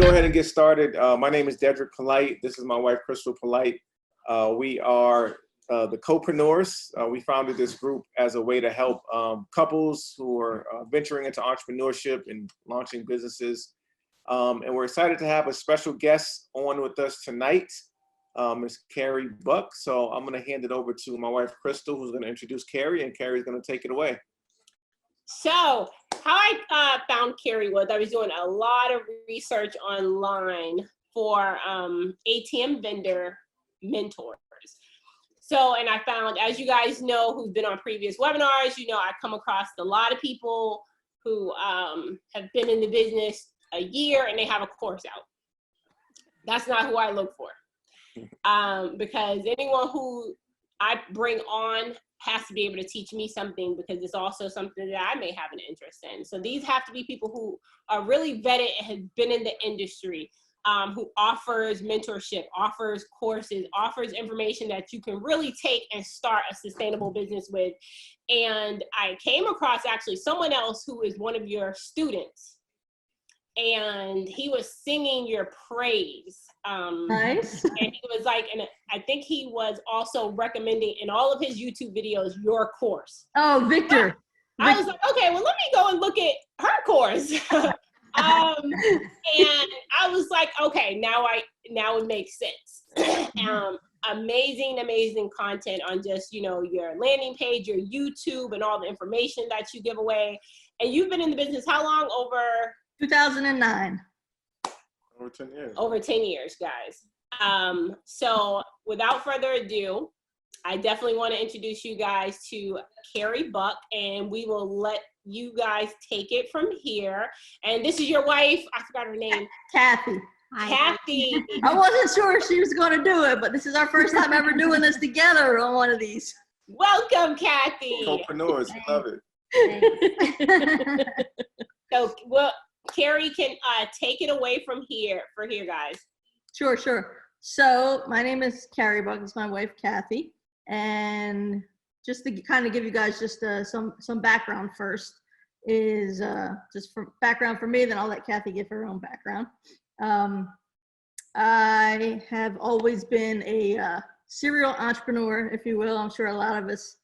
go ahead and get started. My name is Dedric Krystal. This is my wife, Krystal Polite. We are the co-preneurs. We founded this group as a way to help couples who are venturing into entrepreneurship and launching businesses. And we're excited to have a special guest on with us tonight, Ms. Carey Buck. So I'm going to hand it over to my wife, Krystal, who's going to introduce Carey, and Carey's going to take it away. So how I found Carey was I was doing a lot of research online for ATM vendor mentors. So, and I found, as you guys know, who've been on previous webinars, you know, I come across a lot of people who have been in the business a year and they have a course out. That's not who I look for. Because anyone who I bring on has to be able to teach me something, because it's also something that I may have an interest in. So these have to be people who are really vetted and have been in the industry, who offers mentorship, offers courses, offers information that you can really take and start a sustainable business with. And I came across actually someone else who is one of your students, and he was singing your praise. Nice. And he was like, and I think he was also recommending in all of his YouTube videos your course. Oh, Victor. I was like, okay, well, let me go and look at her course. And I was like, okay, now it makes sense. Amazing content on just, you know, your landing page, your YouTube, and all the information that you give away. And you've been in the business how long? Over 2009. Over 10 years. Over 10 years, guys. So without further ado, I definitely want to introduce you guys to Carey Buck, and we will let you guys take it from here. And this is your wife. I forgot her name. Kathy. Hi. Kathy. I wasn't sure if she was going to do it, but this is our first time ever doing this together on one of these. Welcome, Kathy. Co-preneurs, love it. So, well, Carey can take it away from here guys. Sure. So my name is Carey Buck. It's my wife, Kathy. And just to kind of give you guys just some background first is just for background for me, then I'll let Kathy give her own background. I have always been a serial entrepreneur, if you will. I'm sure a lot of us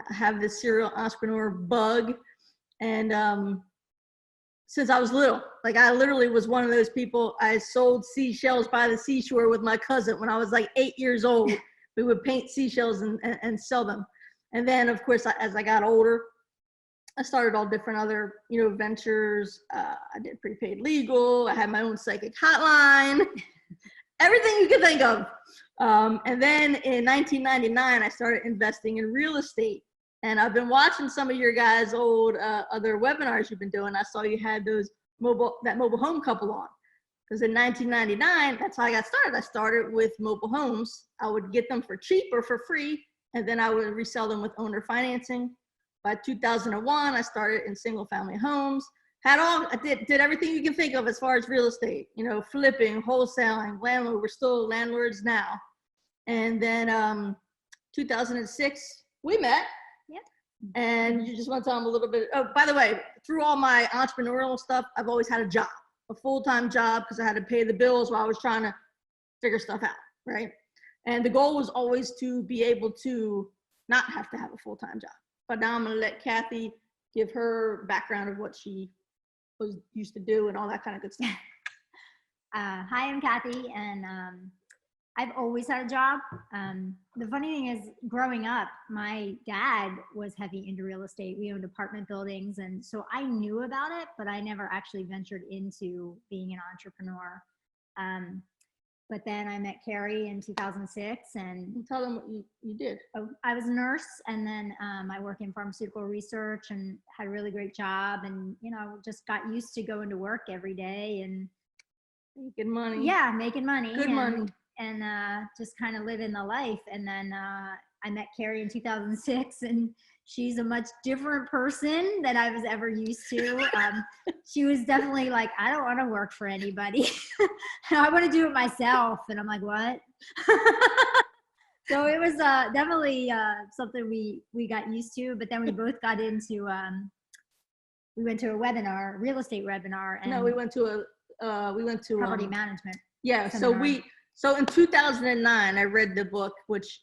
have this serial entrepreneur bug. And since I was little, like I literally was one of those people. I sold seashells by the seashore with my cousin when I was like 8 years old. We would paint seashells and sell them. And then of course, as I got older, I started all different other, you know, ventures. I did prepaid legal. I had my own psychic hotline, everything you could think of. And then in 1999, I started investing in real estate. And I've been watching some of your guys' old other webinars you've been doing. I saw you had that mobile home couple on. Because in 1999, that's how I got started. I started with mobile homes. I would get them for cheap or for free, and then I would resell them with owner financing. By 2001, I started in single family homes. I did everything you can think of as far as real estate, you know, flipping, wholesaling, landlord. We're still landlords now. And then 2006, we met. And you just want to tell them a little bit. Oh, by the way, through all my entrepreneurial stuff, I've always had a job, a full-time job, because I had to pay the bills while I was trying to figure stuff out, right? And the goal was always to be able to not have to have a full-time job. But now I'm going to let Kathy give her background of what she was used to do and all that kind of good stuff. Hi, I'm Kathy, and I've always had a job. The funny thing is, growing up, my dad was heavy into real estate. We owned apartment buildings, and so I knew about it, but I never actually ventured into being an entrepreneur. But then I met Carey in 2006, and Tell them what you did. I was a nurse, and then I work in pharmaceutical research and had a really great job, and you know, just got used to going to work every day and making money. Yeah, making money. Good money. And just kind of living the life. And then I met Carey in 2006, and she's a much different person than I was ever used to. She was definitely like, I don't want to work for anybody. I want to do it myself. And I'm like, what? So it was definitely something we got used to, but then we both got into, we went to a webinar, real estate webinar. And no, we went to we went to Property management. Yeah, seminar. so in 2009, I read the book, which,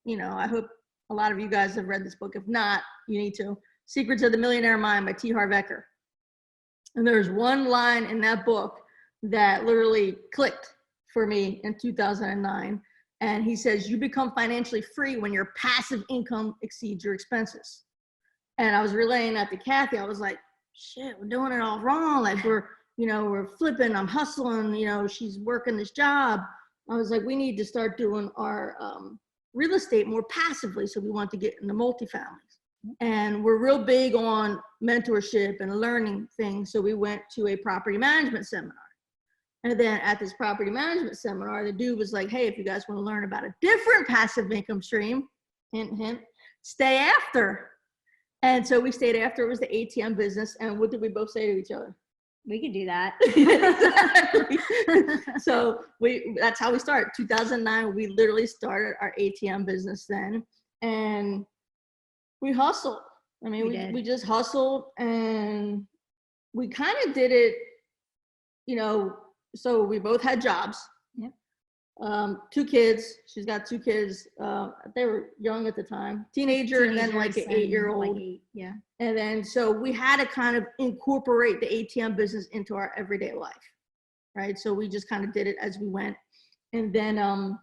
you know, I hope a lot of you guys have read this book. If not, you need to. Secrets of the Millionaire Mind by T. Harv Eker. And there's one line in that book that literally clicked for me in 2009. And he says, you become financially free when your passive income exceeds your expenses. And I was relaying that to Kathy. I was like, shit, we're doing it all wrong. Like we're flipping, I'm hustling, you know, she's working this job. I was like, we need to start doing our real estate more passively. So we want to get into multifamilies. And we're real big on mentorship and learning things. So we went to a property management seminar. And then at this property management seminar, the dude was like, hey, if you guys want to learn about a different passive income stream, hint, hint, stay after. And so we stayed after. It was the ATM business. And what did we both say to each other? We can do that. Exactly. So that's how we started. 2009, we literally started our ATM business then. And we hustled. I mean, we just hustled, and we kind of did it, you know, so we both had jobs. Yep. 2 kids. She's got 2 kids. They were young at the time, teenager, and then like an 8-year-old. Like 8, yeah. And then, so we had to kind of incorporate the ATM business into our everyday life, right? So we just kind of did it as we went. And then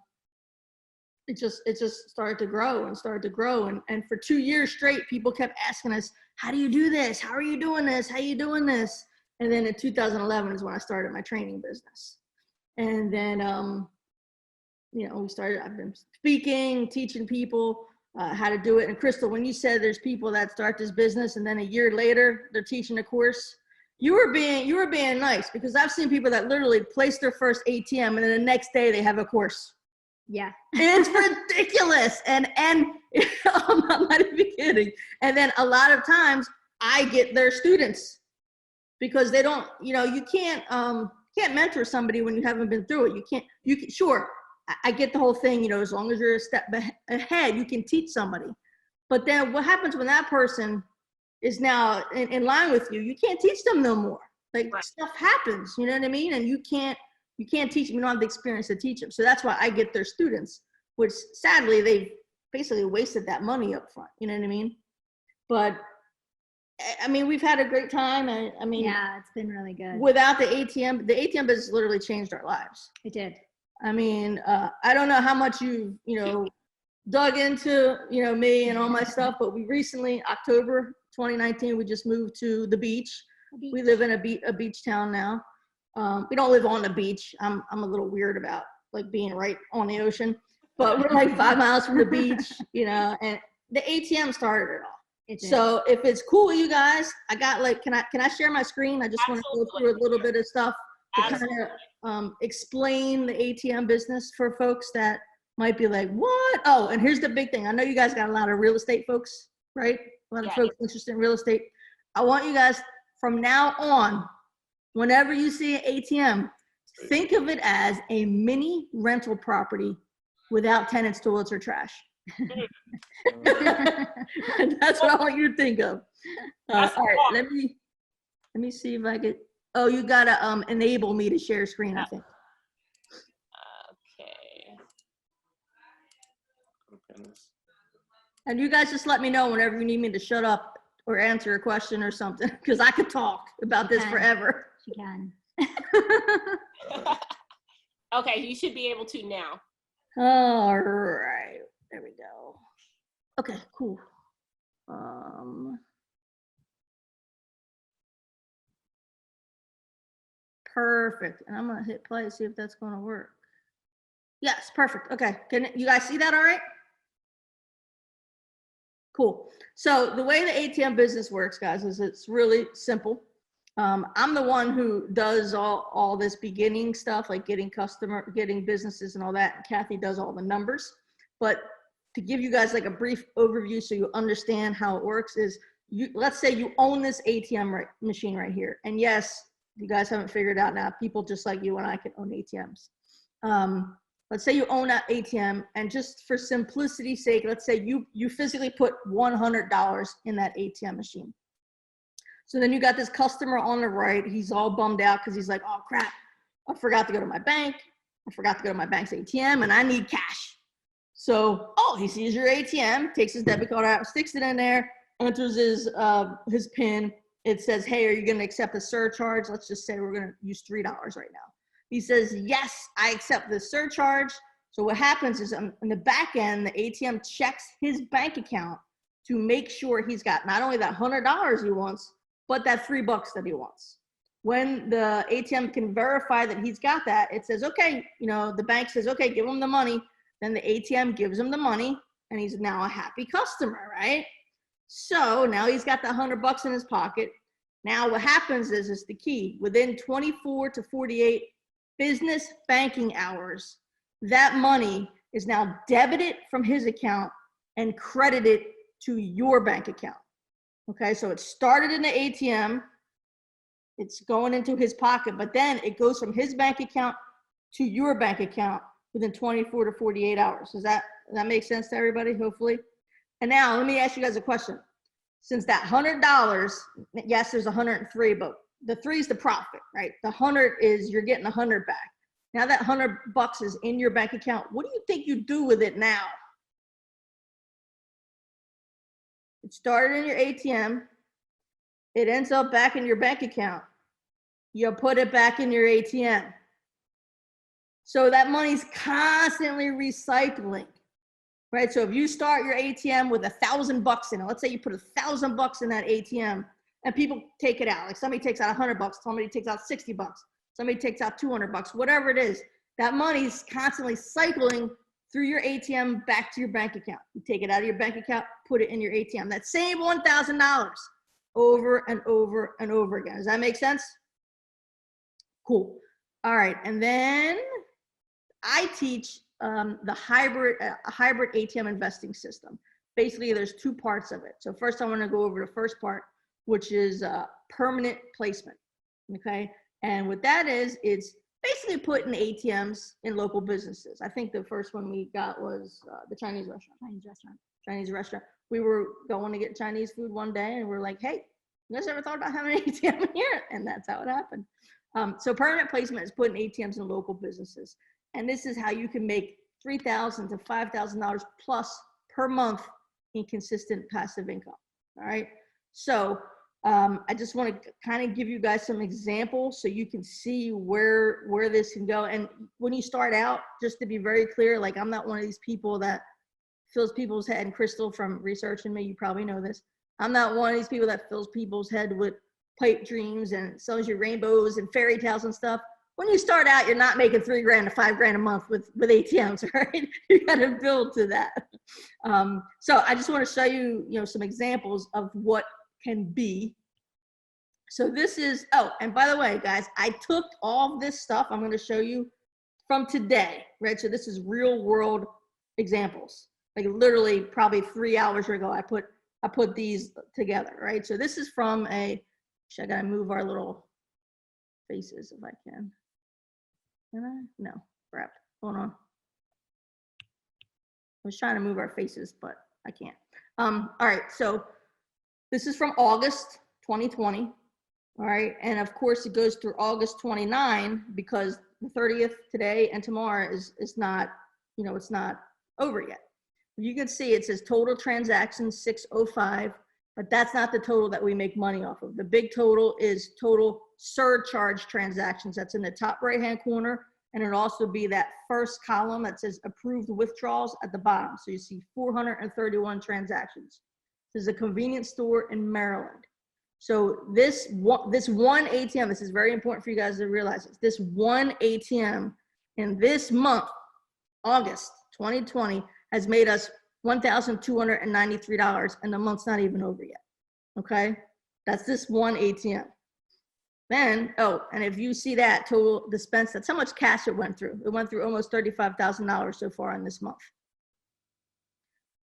it just started to grow and started to grow. And for 2 years straight, people kept asking us, how do you do this? How are you doing this? How are you doing this? And then in 2011 is when I started my training business. And then, you know, I've been speaking, teaching people how to do it. And Krystal, when you said there's people that start this business and then a year later they're teaching a course, you were being nice, because I've seen people that literally place their first ATM and then the next day they have a course. Yeah. It's ridiculous. And I'm not even kidding. And then a lot of times I get their students, because they don't, you know, you can't mentor somebody when you haven't been through it. Sure, I get the whole thing, you know, as long as you're a step ahead, you can teach somebody. But then what happens when that person is now in line with you? You can't teach them no more. Like, right. Stuff happens, you know what I mean? And you can't teach them. You don't have the experience to teach them. So that's why I get their students, which sadly, they've basically wasted that money up front. You know what I mean? But I mean, we've had a great time. I mean, yeah, it's been really good. Without the ATM business literally changed our lives. It did. I mean, I don't know how much you know, dug into, you know, me and all my stuff, but we recently, October 2019, we just moved to the beach. We live in a beach town now. We don't live on the beach. I'm a little weird about like being right on the ocean, but we're like 5 miles from the beach, you know, and the ATM started it all. So if it's cool with you guys, I got like, can I share my screen? I just want to go through a little bit of stuff to kind of explain the ATM business for folks that might be like, what? Oh, and here's the big thing. I know you guys got a lot of real estate folks, right? A lot of folks interested in real estate. I want you guys from now on, whenever you see an ATM, think of it as a mini rental property without tenants, toilets, or trash. That's what I want you to think of. All right, let me see if I could. Oh, you gotta enable me to share screen, I think. Okay. And you guys just let me know whenever you need me to shut up or answer a question or something, because I could talk about this forever. She can. Okay, you should be able to now. All right. There we go. Okay, cool. Perfect. And I'm gonna hit play, see if that's gonna work. Yes, perfect. Okay, can you guys see that all right? Cool. So the way the ATM business works, guys, is it's really simple. I'm the one who does all this beginning stuff, like getting businesses and all that. And Kathy does all the numbers. But to give you guys like a brief overview so you understand how it works is, let's say you own this ATM machine right here. And yes, you guys haven't figured out now, people just like you and I can own ATMs. Let's say you own that ATM, and just for simplicity's sake, let's say you physically put $100 in that ATM machine. So then you got this customer on the right. He's all bummed out because he's like, oh crap, I forgot to go to my bank. I forgot to go to my bank's ATM and I need cash. So, oh, he sees your ATM, takes his debit card out, sticks it in there, enters his PIN. It says, hey, are you going to accept a surcharge? Let's just say we're going to use $3 right now. He says, yes, I accept the surcharge. So what happens is in the back end, the ATM checks his bank account to make sure he's got not only that $100 he wants, but that $3 that he wants. When the ATM can verify that he's got that, it says, okay, you know, the bank says, okay, give him the money. Then the ATM gives him the money and he's now a happy customer, right? So now he's got the $100 in his pocket. Now what happens is the key. Within 24 to 48 business banking hours, that money is now debited from his account and credited to your bank account. Okay, so it started in the ATM, it's going into his pocket, but then it goes from his bank account to your bank account within 24 to 48 hours. Does that make sense to everybody, hopefully? And now let me ask you guys a question. Since that $100, yes, there's 103, but the 3 is the profit, right? The 100 is you're getting 100 back. Now that $100 is in your bank account, what do you think you do with it now? It started in your ATM. It ends up back in your bank account. You put it back in your ATM. So that money's constantly recycling, right? So if you start your ATM with $1,000 in it, let's say you put $1,000 in that ATM and people take it out. Like somebody takes out $100, somebody takes out $60, somebody takes out $200, whatever it is, that money's constantly cycling through your ATM back to your bank account. You take it out of your bank account, put it in your ATM. That same $1,000 over and over and over again. Does that make sense? Cool. All right, and then I teach the hybrid ATM investing system. Basically, there's 2 parts of it. So first I want to go over the first part, which is permanent placement, okay? And what that is, it's basically putting ATMs in local businesses. I think the first one we got was the Chinese restaurant. We were going to get Chinese food one day and we're like, hey, you guys ever thought about having an ATM in here? And that's how it happened. So permanent placement is putting ATMs in local businesses. And this is how you can make $3,000 to $5,000 plus per month in consistent passive income. All right. So I just want to kind of give you guys some examples so you can see where this can go. And when you start out, just to be very clear, like I'm not one of these people that fills people's head, and Crystal from researching me, you probably know this. I'm not one of these people that fills people's head with pipe dreams and sells you rainbows and fairy tales and stuff. When you start out, you're not making $3,000 to $5,000 a month with ATMs, right? You got to build to that. So I just want to show you, some examples of what can be. So this is, oh, and by the way, guys, I took all of this stuff I'm going to show you from today, right? So this is real world examples. Like literally probably 3 hours ago, I put these together, right? So this is from I gotta move our little faces if I can. Can I? No, crap, hold on. I was trying to move our faces, but I can't. All right, so this is from August 2020. All right, and of course it goes through August 29 because the 30th today and tomorrow is not, it's not over yet. You can see it says total transactions 605, but that's not the total that we make money off of. The big total is total surcharge transactions. That's in the top right-hand corner, and it'll also be that first column that says approved withdrawals at the bottom. So you see 431 transactions. This is a convenience store in Maryland. So this one ATM, this is very important for you guys to realize this one ATM in this month, August 2020, has made us $1,293, and the month's not even over yet. Okay, that's this one ATM. Then, oh, and if you see that total dispense, that's how much cash it went through. It went through almost $35,000 so far in this month.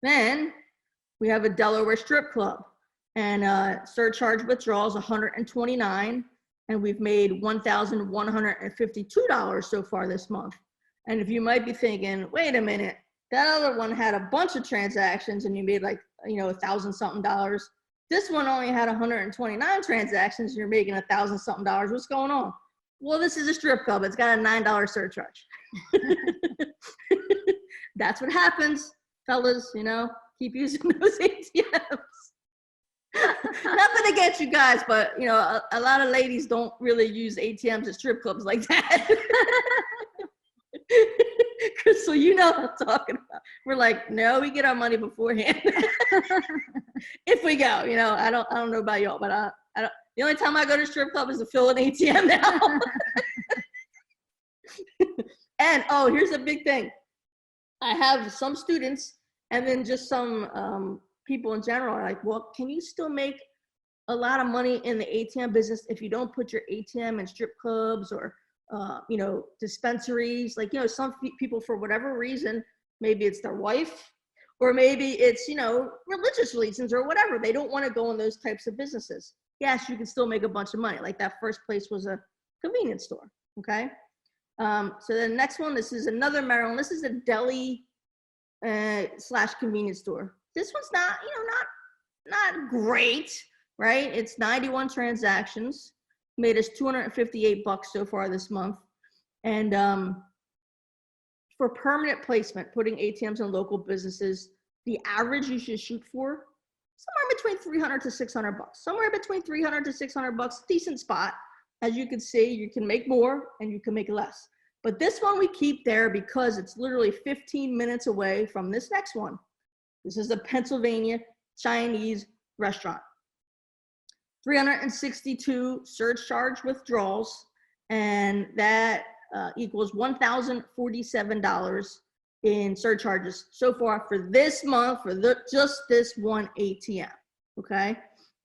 Then we have a Delaware strip club, and surcharge withdrawals 129, and we've made $1,152 so far this month. And if you might be thinking, wait a minute, that other one had a bunch of transactions and you made like, $1,000 something. This one only had 129 transactions. You're making $1,000 something. What's going on? Well, this is a strip club. It's got a $9 surcharge. That's what happens, fellas. You know, keep using those ATMs. Nothing against you guys, but you know, a lot of ladies don't really use ATMs at strip clubs like that. Crystal, you know what I'm talking about. We're like, no, we get our money beforehand. If we go, you know, I don't know about y'all, but I don't. The only time I go to strip club is to fill an ATM now. And oh, here's a big thing. I have some students, and then just some people in general are like, well, can you still make a lot of money in the ATM business if you don't put your ATM in strip clubs or you know, dispensaries? Like, you know, some people, for whatever reason, maybe it's their wife, or maybe it's, you know, religious reasons or whatever, they don't want to go in those types of businesses. Yes, you can still make a bunch of money. Like that first place was a convenience store. Okay. So the next one, this is another Maryland. This is a deli / convenience store. This one's not, you know, not great, right? It's 91 transactions, made us $258 so far this month. And for permanent placement, putting ATMs in local businesses, the average you should shoot for somewhere between $300 to $600. Somewhere between $300 to $600, decent spot. As you can see, you can make more and you can make less. But this one we keep there because it's literally 15 minutes away from this next one. This is a Pennsylvania Chinese restaurant. 362 surcharge withdrawals, and that equals $1,047 in surcharges so far for this month for just this one ATM. Okay,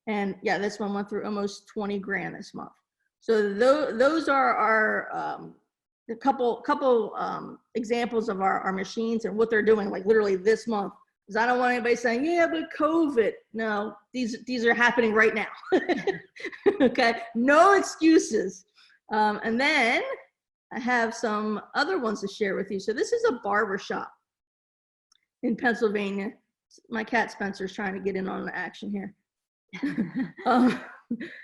and yeah, this one went through almost 20 grand this month. So those are our a couple examples of our machines and what they're doing, like literally this month. Because I don't want anybody saying, yeah, but COVID. No, these are happening right now. Okay, no excuses. And then I have some other ones to share with you. So this is a barber shop in Pennsylvania. My cat Spencer's trying to get in on the action here.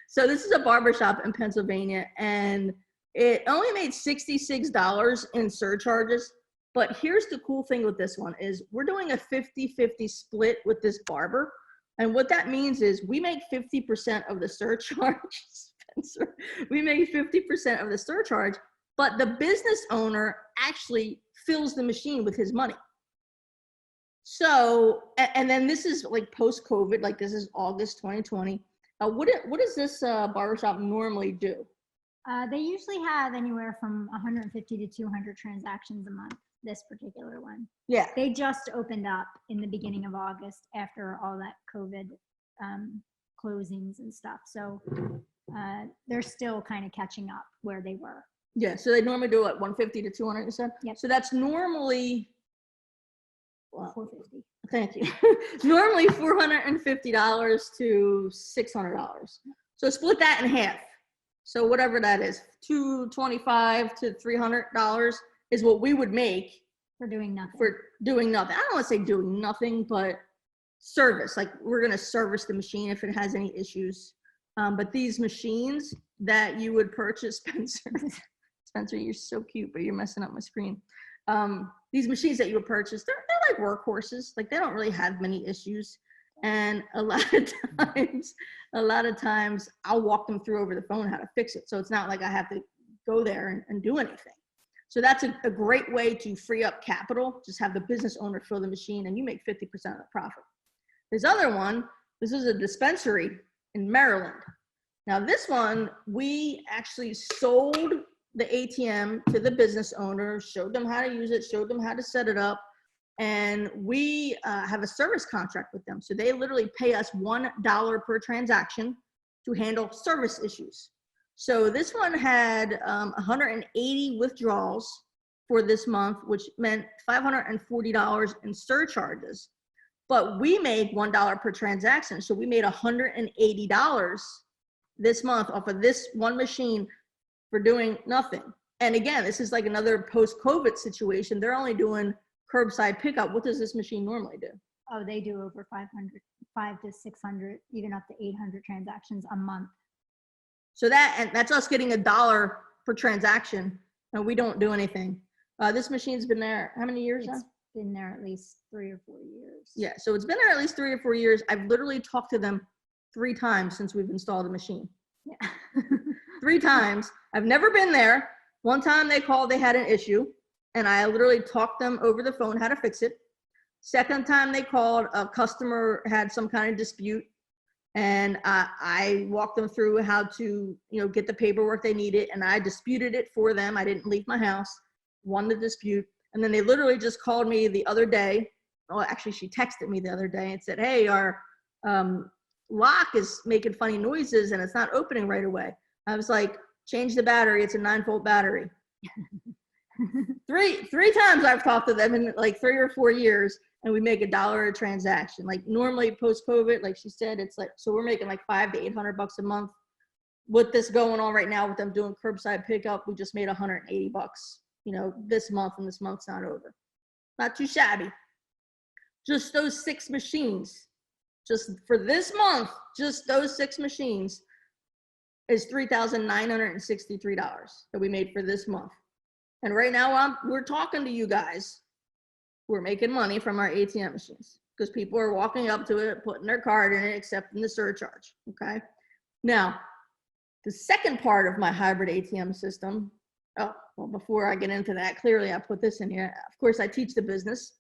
So this is a barber shop in Pennsylvania, and it only made $66 in surcharges. But here's the cool thing with this one is we're doing a 50-50 split with this barber. And what that means is we make 50% of the surcharge, Spencer. We make 50% of the surcharge, but the business owner actually fills the machine with his money. So, and then this is like post-COVID, like this is August 2020. What does this barbershop normally do? They usually have anywhere from 150 to 200 transactions a month, this particular one. Yeah. They just opened up in the beginning of August after all that COVID closings and stuff. So they're still kind of catching up where they were. Yeah, so they normally do what, 150 to 200, you said? Yep. So that's normally, well, 450. thank you. Normally $450 to $600. So split that in half. So whatever that is, $225 to $300 is what we would make For doing nothing. for doing nothing. I don't want to say doing nothing, but service. Like we're going to service the machine if it has any issues. But these machines that you would purchase, Spencer, you're so cute, but you're messing up my screen. These machines that you would purchase, they're like workhorses. Like they don't really have many issues. And a lot of times I'll walk them through over the phone how to fix it. So it's not like I have to go there and do anything. So that's a great way to free up capital. Just have the business owner fill the machine and you make 50% of the profit. This other one, this is a dispensary in Maryland. Now this one, we actually sold the ATM to the business owner, showed them how to use it, showed them how to set it up. And we have a service contract with them. So they literally pay us $1 per transaction to handle service issues. So this one had 180 withdrawals for this month, which meant $540 in surcharges. But we made $1 per transaction. So we made $180 this month off of this one machine for doing nothing. And again, this is like another post-COVID situation. They're only doing curbside pickup. What does this machine normally do? Oh, they do over 500. 500 to 600, even up to 800 transactions a month. So that's us getting $1 per transaction, and we don't do anything. This machine's been there how many years now? It's been there at least 3 or 4 years. Yeah, so it's been there at least 3 or 4 years. I've literally talked to them 3 times since we've installed the machine. Yeah. 3 times. I've never been there. One time they called, they had an issue, and I literally talked them over the phone how to fix it. Second time they called, a customer had some kind of dispute, and I walked them through how to, get the paperwork they needed, and I disputed it for them. I didn't leave my house, won the dispute, and then they literally just called me the other day. Well, actually, she texted me the other day and said, hey, our lock is making funny noises, and it's not opening right away. I was like, change the battery. It's a 9-volt battery. Three times I've talked to them in like 3 or 4 years, and we make $1 a transaction. Like normally post-COVID, like she said, it's like, so we're making like $500 to $800 a month. With this going on right now with them doing curbside pickup, we just made $180, this month, and this month's not over. Not too shabby. Just those 6 machines, just for this month, just those 6 machines is $3,963 that we made for this month. And right now we're talking to you guys. We're making money from our ATM machines because people are walking up to it, putting their card in it, accepting the surcharge, okay? Now, the second part of my hybrid ATM system, before I get into that, clearly I put this in here. Of course, I teach the business.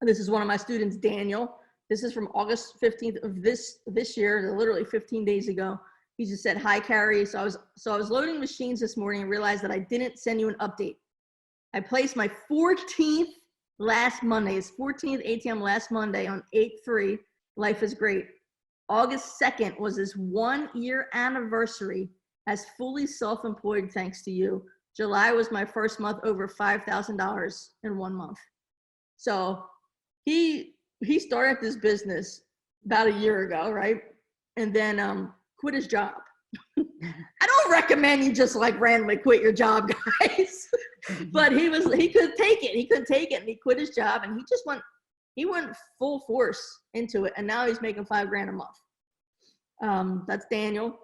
This is one of my students, Daniel. This is from August 15th of this year, literally 15 days ago. He just said, hi, Carey. So I was loading machines this morning and realized that I didn't send you an update. I placed my 14th last Monday. It's 14th ATM last Monday on 8/3. Life is great. August 2nd was his 1-year anniversary as fully self-employed thanks to you. July was my first month over $5,000 in 1 month. So he started this business about a year ago, right? And then quit his job. I don't recommend you just like randomly quit your job, guys. But he couldn't take it. He couldn't take it, and he quit his job, and he went full force into it, and now he's making $5,000 a month. That's Daniel.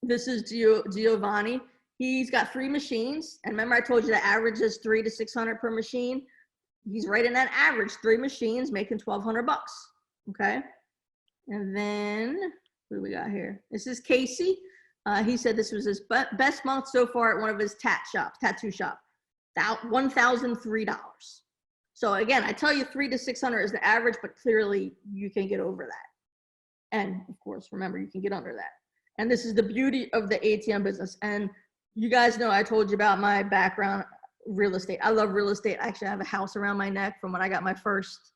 This is Giovanni. He's got 3 machines, and remember I told you the average is $300 to $600 per machine. He's right in that average, 3 machines making $1,200. Okay, and then what do we got here? This is Casey. He said this was his best month so far at one of his tattoo shop, $1,003. So again, I tell you $300 to $600 is the average, but clearly you can get over that. And of course, remember, you can get under that. And this is the beauty of the ATM business. And you guys know I told you about my background, real estate. I love real estate. Actually, I have a house around my neck from when I got my first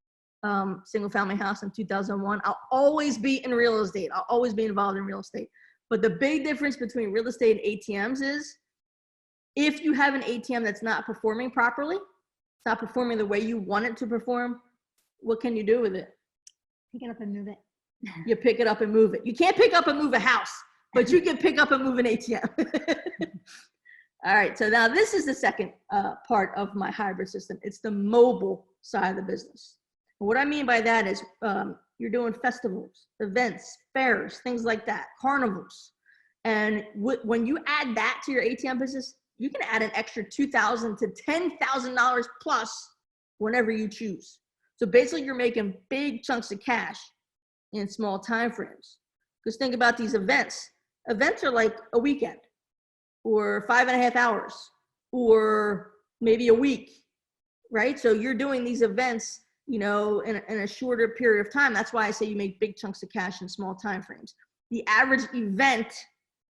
single family house in 2001. I'll always be in real estate. I'll always be involved in real estate. But the big difference between real estate and ATMs is if you have an ATM that's not performing properly, it's not performing the way you want it to perform, what can you do with it? Pick it up and move it. You pick it up and move it. You can't pick up and move a house, but you can pick up and move an ATM. All right, so now this is the second part of my hybrid system. It's the mobile side of the business. And what I mean by that is you're doing festivals, events, fairs, things like that, carnivals. And when you add that to your ATM business, you can add an extra $2,000 to $10,000 plus whenever you choose. So basically you're making big chunks of cash in small time frames. Because think about these events. Events are like a weekend or 5.5 hours or maybe a week, right? So you're doing these events, in a shorter period of time. That's why I say you make big chunks of cash in small time frames. The average event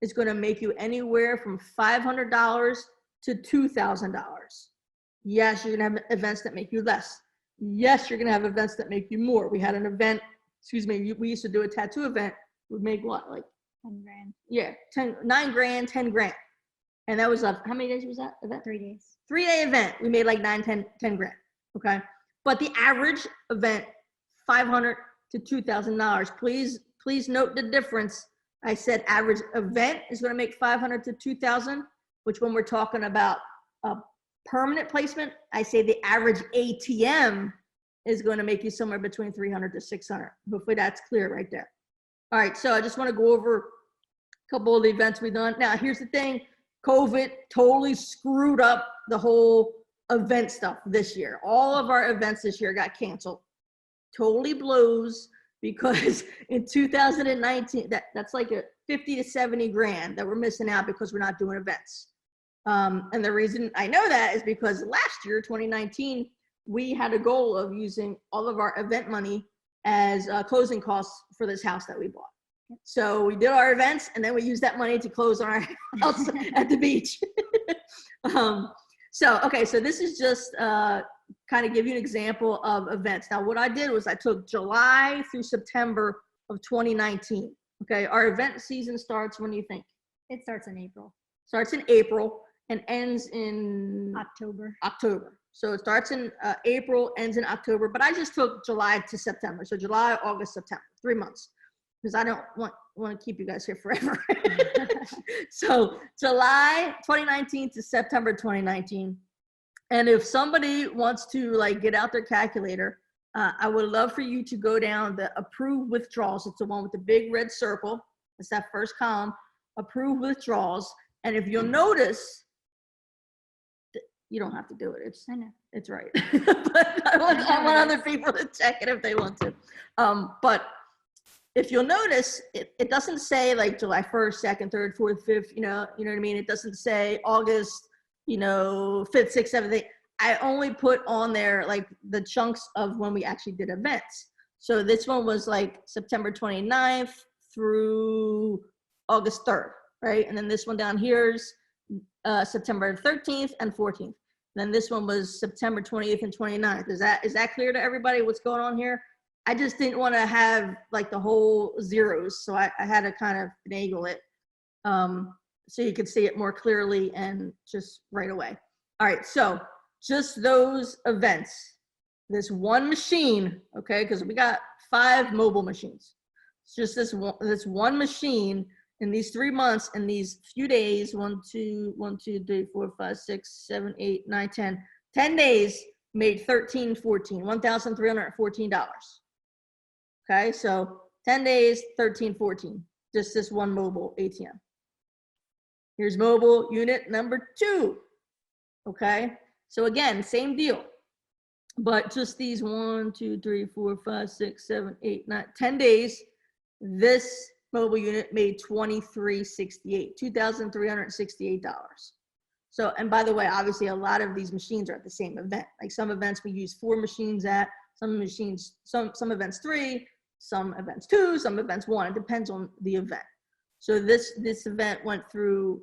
is going to make you anywhere from $500 to $2,000. Yes, you're going to have events that make you less. Yes, you're going to have events that make you more. We had an event, we used to do a tattoo event. We'd make what, like 10 grand. Yeah, 9 grand, 10 grand. And that was how many days was that event? 3 days. 3-day event. We made like 10 grand. Okay. But the average event, $500 to $2,000. Please note the difference. I said average event is going to make $500 to $2,000, which when we're talking about a permanent placement, I say the average ATM is going to make you somewhere between 300 to 600. Hopefully that's clear right there. All right, so I just want to go over a couple of the events we've done. Now, here's the thing. COVID totally screwed up the whole event stuff this year. All of our events this year got canceled. Totally blows, because in 2019, that's like a 50 to 70 grand that we're missing out because we're not doing events. And the reason I know that is because last year, 2019, we had a goal of using all of our event money as closing costs for this house that we bought. So we did our events, and then we used that money to close on our house at the beach. Okay, so this is just kind of give you an example of events. Now, what I did was I took July through September of 2019. Okay, our event season starts, when do you think? It starts in April. Starts in April and ends in October. So it starts in April, ends in October, but I just took July to September. So July, August, September, 3 months, because I don't want to keep you guys here forever. So July 2019 to September 2019. And if somebody wants to like get out their calculator, I would love for you to go down the approved withdrawals. It's the one with the big red circle. It's that first column, approved withdrawals. And if you'll notice, you don't have to do it. I know. It's right. But I want other people to check it if they want to. But if you'll notice, it doesn't say like July 1st, 2nd, 3rd, 4th, 5th, you know what I mean? It doesn't say August, 5th, 6th, 7th, 8th. I only put on there like the chunks of when we actually did events. So this one was like September 29th through August 3rd, right? And then this one down here is September 13th and 14th. Then this one was September 20th and 29th. Is that clear to everybody what's going on here? I just didn't want to have like the whole zeros. So I had to kind of finagle it so you could see it more clearly and just right away. All right, so just those events, this one machine, okay, because we got 5 mobile machines. It's just this one machine in these 3 months, in these few days, 1, 2, 3, 4, 5, 6, 7, 8, 9, 10, 10 days made $1,314. Okay, so 10 days, 1314, just this one mobile ATM. Here's mobile unit number 2. Okay, so again, same deal, but just these 1, 2, 3, 4, 5, 6, 7, 8, 9, 10 days. This mobile unit made $2,368, $2,368. So, and by the way, obviously a lot of these machines are at the same event. Like some events we use 4 machines at, some events 3, some events 2, some events 1. It depends on the event. So this event went through,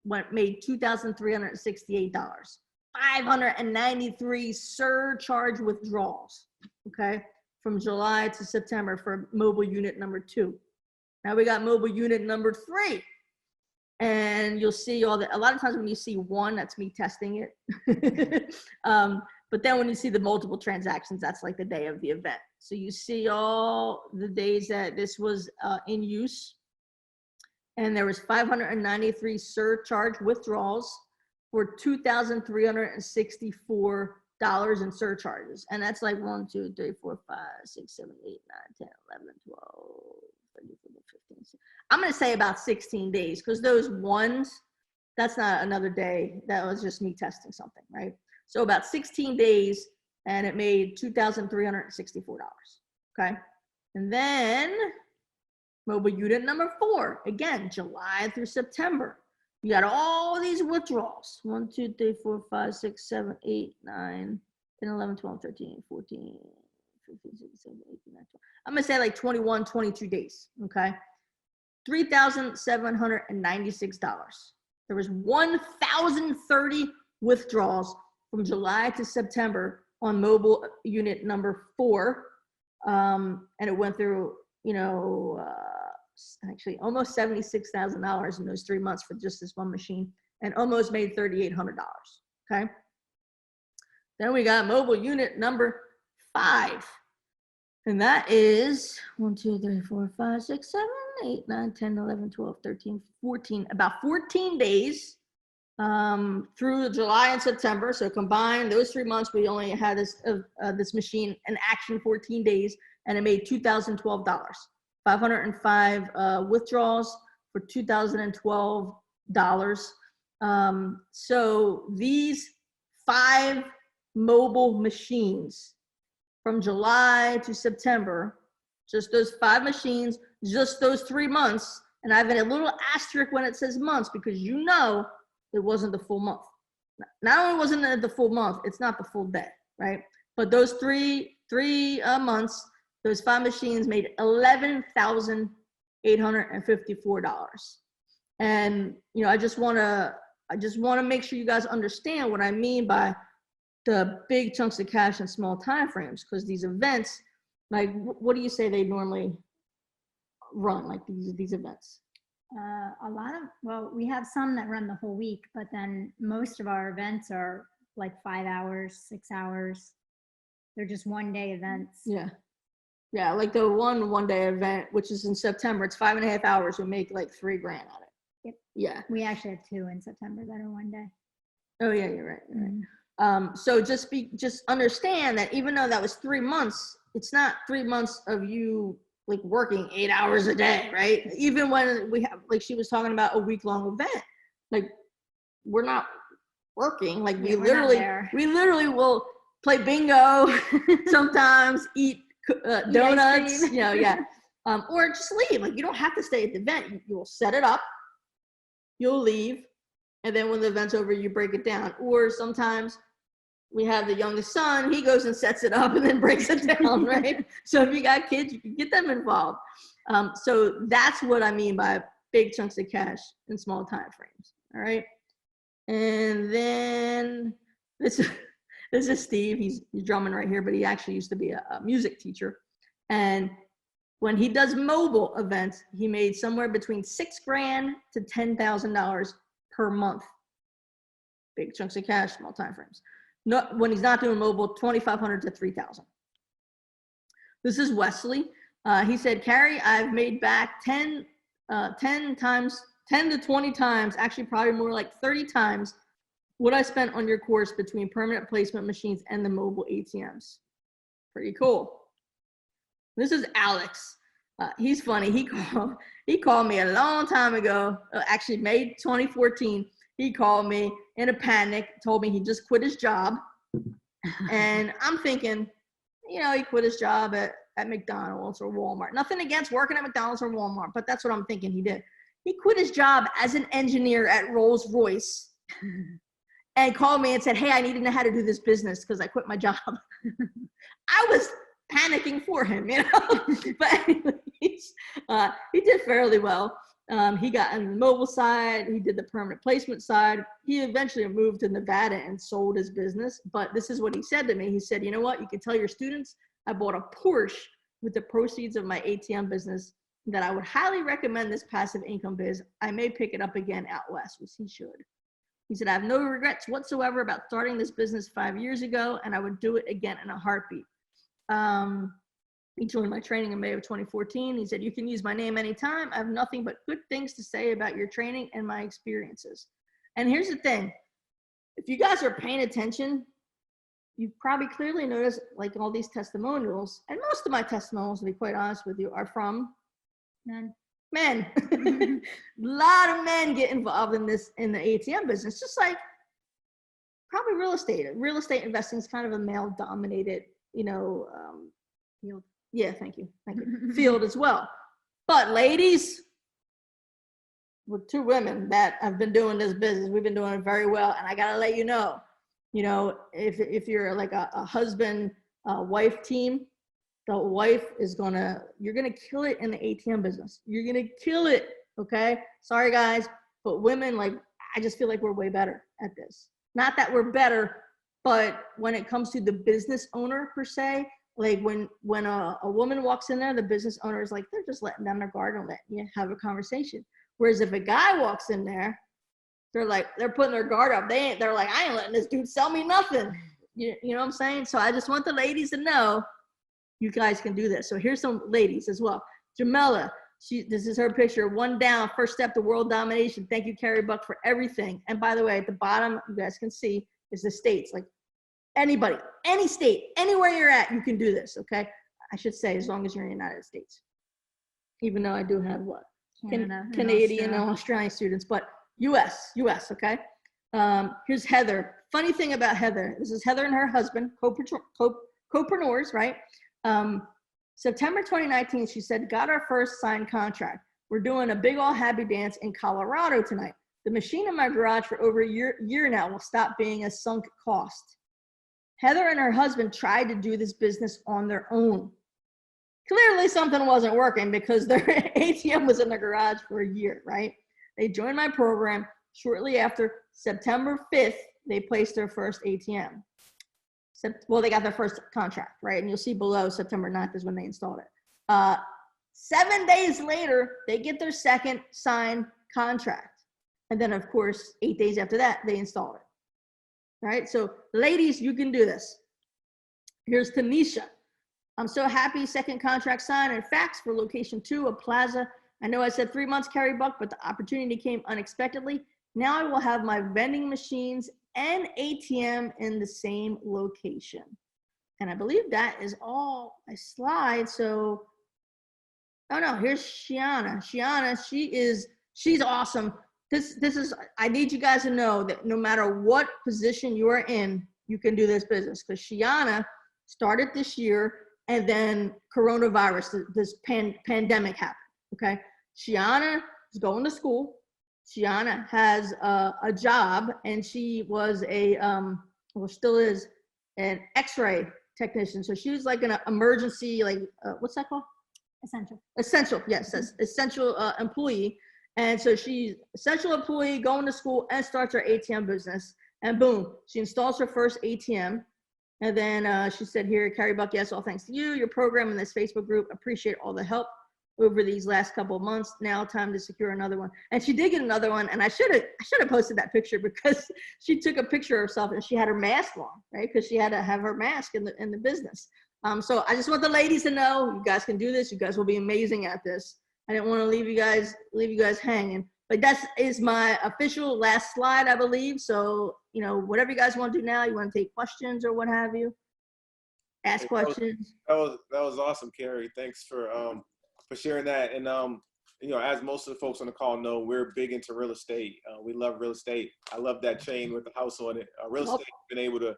made $2,368, 593 surcharge withdrawals, okay, from July to September for mobile unit number 2. Now we got mobile unit number 3. And you'll see a lot of times when you see 1, that's me testing it. But then when you see the multiple transactions, that's like the day of the event. So you see all the days that this was in use. And there was 593 surcharge withdrawals for $2,364 in surcharges. And that's like 1, 2, 3, 4, 5, 6, 7, 8, 9, 10, 11, 12, 13, 14, 15, 16. I'm going to say about 16 days, because those ones, that's not another day. That was just me testing something, right? So about 16 days, and it made $2,364, okay? And then mobile unit number 4, again, July through September. You got all these withdrawals. 1, 2, 3, 4, 5, 6, 7, 8, 9, 10, 11, 12, 13, 14, 15, 16, 17, 18, 19, 20. I'm going to say like 21, 22 days, okay? $3,796. There was 1,030 withdrawals from July to September on mobile unit number 4. And it went through, actually almost $76,000 in those 3 months for just this one machine, and almost made $3,800, okay? Then we got mobile unit number 5. And that is 1, 2, 3, 4, 5, 6, 7, 8, 9, 10, 11, 12, 13, 14, about 14 days through July and September. So combined, those 3 months, we only had this machine in action 14 days, and it made $2,012. 505 withdrawals for $2,012. So these 5 mobile machines from July to September, just those 5 machines, just those 3 months, and I have a little asterisk when it says months because you know it wasn't the full month. Not only wasn't it the full month, it's not the full day, right? But those three months, those 5 machines made $11,854. And I just want to make sure you guys understand what I mean by the big chunks of cash in small time frames, because these events, like, what do you say they normally run, like these events? Well, we have some that run the whole week, but then most of our events are like 5 hours, 6 hours. They're just one-day events. Yeah, like the one-day event, which is in September, it's 5.5 hours. We make like $3 grand on it. Yep. Yeah. We actually have 2 in September that are one day. Oh yeah, you're right. You're right. So just understand that even though that was 3 months, it's not 3 months of you like working 8 hours a day, right? Even when we have, like she was talking about, a week-long event, like we're not working. Like we literally will play bingo, sometimes eat donuts, or just leave. Like you don't have to stay at the event. You'll set it up, you'll leave, and then when the event's over, you break it down. Or sometimes we have the youngest son, he goes and sets it up and then breaks it down, right? So if you got kids, you can get them involved. So that's what I mean by big chunks of cash in small time frames, all right? And then this is Steve. He's drumming right here, but he actually used to be a music teacher. And when he does mobile events, he made somewhere between $6 grand to $10,000 per month. Big chunks of cash, small time frames. Not when he's not doing mobile, 2,500 to 3,000. This is Wesley. He said, Carey, I've made back 10 to 20 times, actually probably more like 30 times what I spent on your course between permanent placement machines and the mobile ATMs. Pretty cool. This is Alex. He's funny. He called me a long time ago, actually May 2014. He called me in a panic, told me he just quit his job. And I'm thinking, he quit his job at McDonald's or Walmart. Nothing against working at McDonald's or Walmart, but that's what I'm thinking he did. He quit his job as an engineer at Rolls-Royce and called me and said, hey, I need to know how to do this business because I quit my job. I was panicking for him, But anyways, he did fairly well. He got on the mobile side. He did the permanent placement side. He eventually moved to Nevada and sold his business. But this is what he said to me. He said, you know what? You can tell your students I bought a Porsche with the proceeds of my ATM business, that I would highly recommend this passive income biz. I may pick it up again out west, which he should. He said, I have no regrets whatsoever about starting this business 5 years ago, and I would do it again in a heartbeat. He joined my training in May of 2014. He said, you can use my name anytime. I have nothing but good things to say about your training and my experiences. And here's the thing. If you guys are paying attention, you probably clearly noticed like all these testimonials, and most of my testimonials, to be quite honest with you, are from men. A lot of men get involved in the ATM business, just like probably real estate. Real estate investing is kind of a male dominated, field. Yeah, thank you. Field as well. But ladies, with 2 women that have been doing this business, we've been doing it very well. And I gotta let you know, if you're like a husband, wife team, the wife is you're gonna kill it in the ATM business. You're gonna kill it, okay? Sorry guys, but women, I just feel like we're way better at this. Not that we're better, but when it comes to the business owner per se, like when a woman walks in there, the business owner is like, they're just letting down their guard and letting you have a conversation. Whereas if a guy walks in there, they're putting their guard up. They're like, I ain't letting this dude sell me nothing. You know what I'm saying? So I just want the ladies to know you guys can do this. So here's some ladies as well. Jamela, This is her picture. One down, first step to world domination. Thank you, Carey Buck, for everything. And by the way, at the bottom, you guys can see is the states. Like anybody, any state, anywhere you're at, you can do this. Okay, I should say as long as you're in the United States. Even though I do have what Canada, Canadian and Australian students, but U.S. Okay. Here's Heather. Funny thing about Heather. This is Heather and her husband, co-preneurs, right? September 2019, she said, got our first signed contract. We're doing a big all happy dance in Colorado tonight. The machine in my garage for over a year now will stop being a sunk cost. Heather and her husband tried to do this business on their own. Clearly something wasn't working because their ATM was in the garage for a year, right? They joined my program. Shortly after September 5th, they placed their first ATM. Well, they got their first contract, right? And you'll see below September 9th is when they installed it. 7 days later, they get their second signed contract. And then, of course, 8 days after that, they installed it. Right? So, ladies, you can do this. Here's Tanisha. I'm so happy, second contract signed and fax for location 2 of Plaza. I know I said 3 months, Carey Buck, but the opportunity came unexpectedly. Now I will have my vending machines and ATM in the same location. And I believe that is all my slides. So, oh no, here's Shiana. Shiana, she's awesome. This is, I need you guys to know that no matter what position you are in, you can do this business. Because Shiana started this year and then coronavirus, this pandemic happened, okay? Shiana is going to school. Shiana has a job, and she was well, still is an X-ray technician. So she was like an emergency, like what's that called? Essential, yes, essential employee. And so she's essential employee going to school and starts her ATM business. And boom, she installs her first ATM. And then she said, here, Carey Buck, yes, all thanks to you, your program, and this Facebook group. Appreciate all the help over these last couple of months. Now time to secure another one. And she did get another one. And I should have posted that picture because she took a picture of herself and she had her mask on, right? Because she had to have her mask in the business. So I just want the ladies to know you guys can do this. You guys will be amazing at this. I didn't want to leave you guys hanging. But that is my official last slide, I believe. So, you know, whatever you guys want to do now, you want to take questions or what have you, ask questions. That was awesome, Carey. Thanks for sharing that. And you know, as most of the folks on the call know, we're big into real estate. We love real estate. I love that chain with the house on it. Real estate has been able to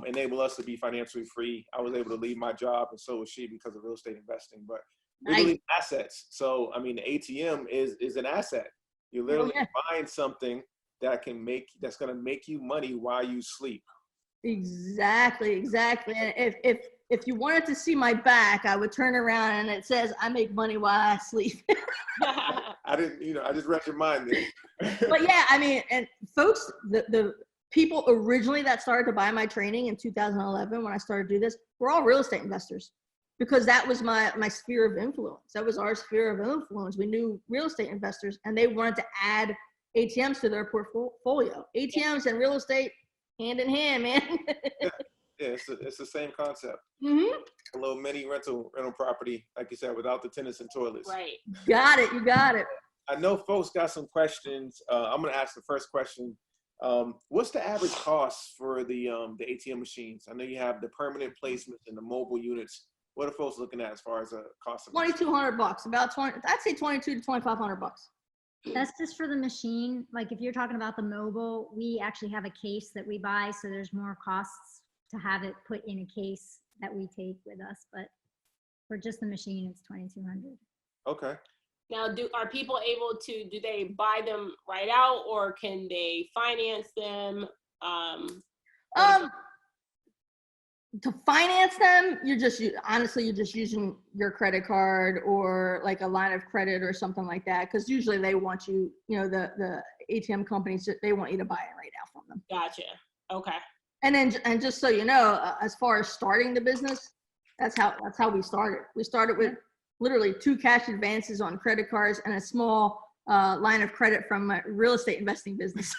enable us to be financially free. I was able to leave my job, and so was she, because of real estate investing. But we believe in assets. So I mean, the ATM is an asset. You're literally buying something that's going to make you money while you sleep. Exactly. And if you wanted to see my back, I would turn around and it says, I make money while I sleep. I didn't, I just read your mind there. But yeah, I mean, and folks, the people originally that started to buy my training in 2011, when I started to do this, were all real estate investors, because that was my sphere of influence. That was our sphere of influence. We knew real estate investors, and they wanted to add ATMs to their portfolio. ATMs and real estate, hand in hand, man. Yeah, it's the same concept. Mm-hmm. A little mini rental property, like you said, without the tenants and toilets. Right. You got it. I know folks got some questions. I'm going to ask the first question. What's the average cost for the ATM machines? I know you have the permanent placements and the mobile units. What are folks looking at as far as a cost? $2,200, about 20. I'd say $2,200 to $2,500. That's just for the machine. Like if you're talking about the mobile, we actually have a case that we buy, so there's more costs to have it put in a case that we take with us. But for just the machine, it's $2,200. Okay. Now, are people able to, do they buy them right out, or can they finance them? To finance them, you're just using your credit card or like a line of credit or something like that, because usually they want you, the ATM companies, they want you to buy it right now from them. Gotcha. Okay. And just so you know, as far as starting the business, that's how we started. We started with literally 2 cash advances on credit cards and a small line of credit from my real estate investing business.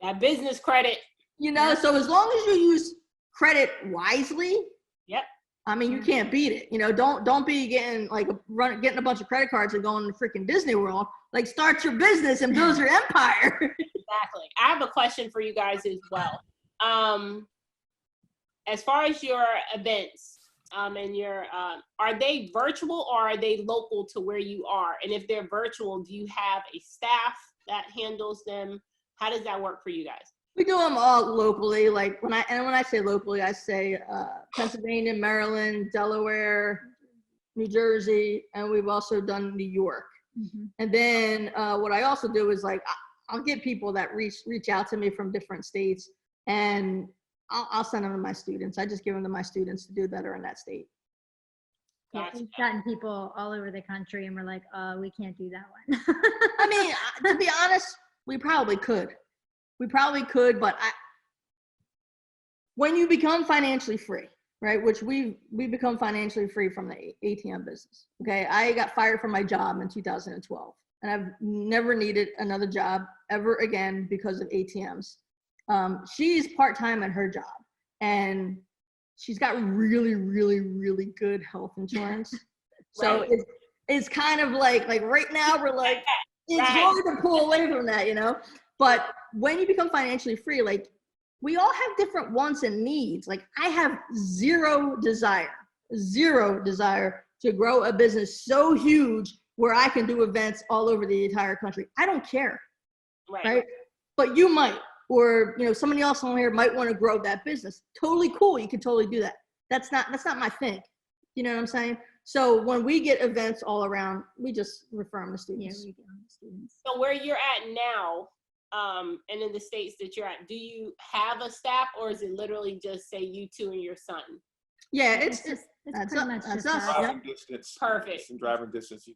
That business credit. So as long as you use credit wisely, yep, I mean, you can't beat it. You know, don't be getting getting a bunch of credit cards and going to freaking Disney World. Like, start your business and build your empire. Exactly. I have a question for you guys as well. As far as your events, and your, are they virtual or are they local to where you are? And if they're virtual, do you have a staff that handles them? How does that work for you guys? We do them all locally. Like when I say locally, I say Pennsylvania, Maryland, Delaware, New Jersey, and we've also done New York. Mm-hmm. And then what I also do is like I'll get people that reach out to me from different states, and I'll send them to my students. I just give them to my students to do that are in that state. Yeah, Gotcha. we've gotten people all over the country, and we're like, we can't do that one. I mean, to be honest, we probably could. But when you become financially free, right, which we become financially free from the ATM business, okay? I got fired from my job in 2012, and I've never needed another job ever again because of ATMs. She's part-time at her job, and she's got really, really, really good health insurance. So Right. it's kind of like right now we're like, it's Right. hard to pull away from that, you know? But when you become financially free, like, we all have different wants and needs. Like, I have zero desire to grow a business so huge where I can do events all over the entire country. I don't care, right? But you might, or, you know, somebody else on here might want to grow that business. Totally cool. You can totally do that. That's not my thing. You know what I'm saying? So when we get events all around, we just refer them to students. Yeah, we get on the students. So where you're at now, and in the states that you're at, do you have a staff, or is it literally just say you two and your son? Yeah, It's it's pretty much that's just us. us. Driving distance. Perfect. And driving distance.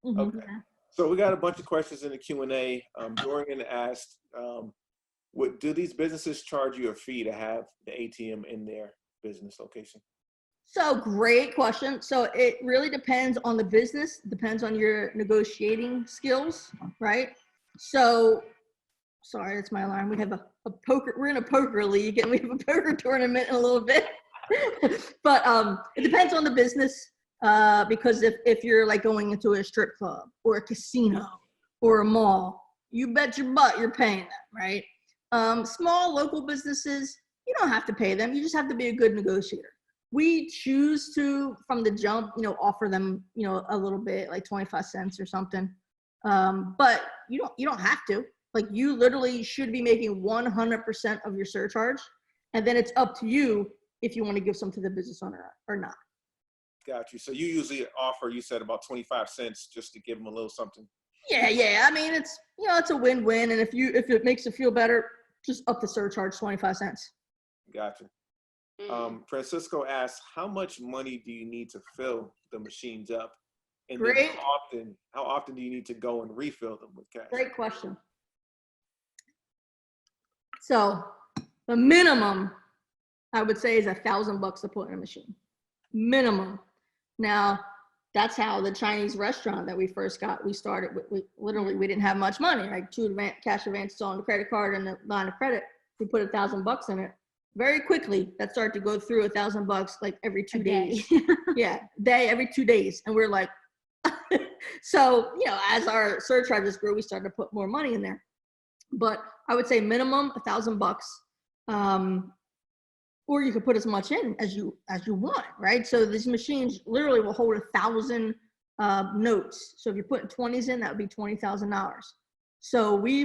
Mhm. Okay. Yeah. So we got a bunch of questions in the Q&A. Dorian asked, do these businesses charge you a fee to have the ATM in their business location? So great question. So it really depends on the business, depends on your negotiating skills, right? So, sorry, that's my alarm. We have a poker, we're in a poker league and we have a poker tournament in a little bit. But it depends on the business, because if you're like going into a strip club or a casino or a mall, you bet your butt you're paying them, right? Small local businesses, you don't have to pay them. You just have to be a good negotiator. We choose to, from the jump, you know, offer them, you know, a little bit, like 25 cents or something. But you don't have to. Like, you literally should be making 100% of your surcharge, and then it's up to you if you want to give some to the business owner or not. Got you. So you usually offer, you said, about 25 cents just to give them a little something. Yeah. I mean, it's, you know, it's a win-win, and if it makes you feel better, just up the surcharge 25 cents. Gotcha. Francisco asks, how much money do you need to fill the machines up? And then Great. how often do you need to go and refill them with cash? Great question. So the minimum I would say is $1,000 to put in a machine. Minimum. Now, that's how the Chinese restaurant that we first got, we started with, we didn't have much money, like 2 cash advances on the credit card and the line of credit. We put $1,000 in it. Very quickly, that started to go through $1,000 like every 2 days. Yeah, every 2 days. And we're like, so, you know, as our surcharges grew, we started to put more money in there. But I would say minimum $1,000. Or you could put as much in as you want, right? So these machines literally will hold 1,000 notes. So if you're putting 20s in, that would be $20,000. So we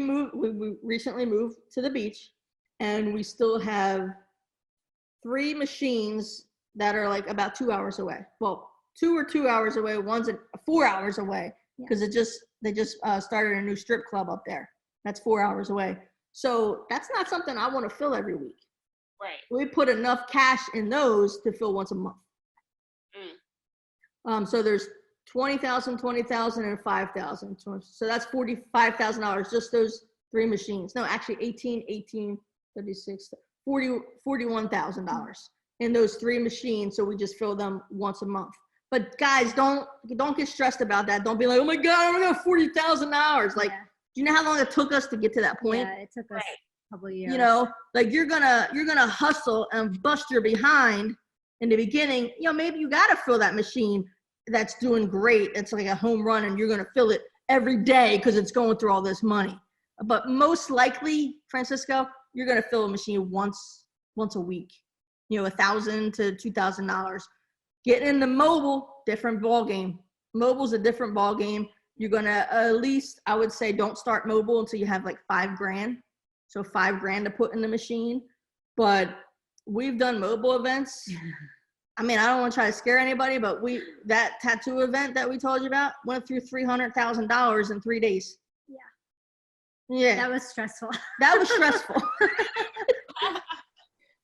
recently moved to the beach, and we still have 3 machines that are like about 2 hours away. Well, 2 are 2 hours away. One's 4 hours away because they just started a new strip club up there. That's 4 hours away. So that's not something I want to fill every week. Right. We put enough cash in those to fill once a month. So there's 20,000, 20,000, and 5,000. So that's $45,000, just those 3 machines. No, actually 18, 36, $41,000 in those 3 machines. So we just fill them once a month. But guys, don't get stressed about that. Don't be like, oh my God, I'm gonna have $40,000. Like, do you know how long it took us to get to that point? Yeah, it took us a couple of years. You know, like you're gonna hustle and bust your behind in the beginning, maybe you got to fill that machine that's doing great. It's like a home run and you're going to fill it every day because it's going through all this money. But most likely, Francisco, you're going to fill a machine once a week, $1,000 to $2,000. Getting into mobile, different ball game. Mobile's a different ball game. You're going to at least, I would say, don't start mobile until you have like $5,000. So $5,000 to put in the machine. But we've done mobile events. I mean, I don't want to try to scare anybody, but that tattoo event that we told you about went through $300,000 in 3 days. Yeah. That was stressful. That was stressful.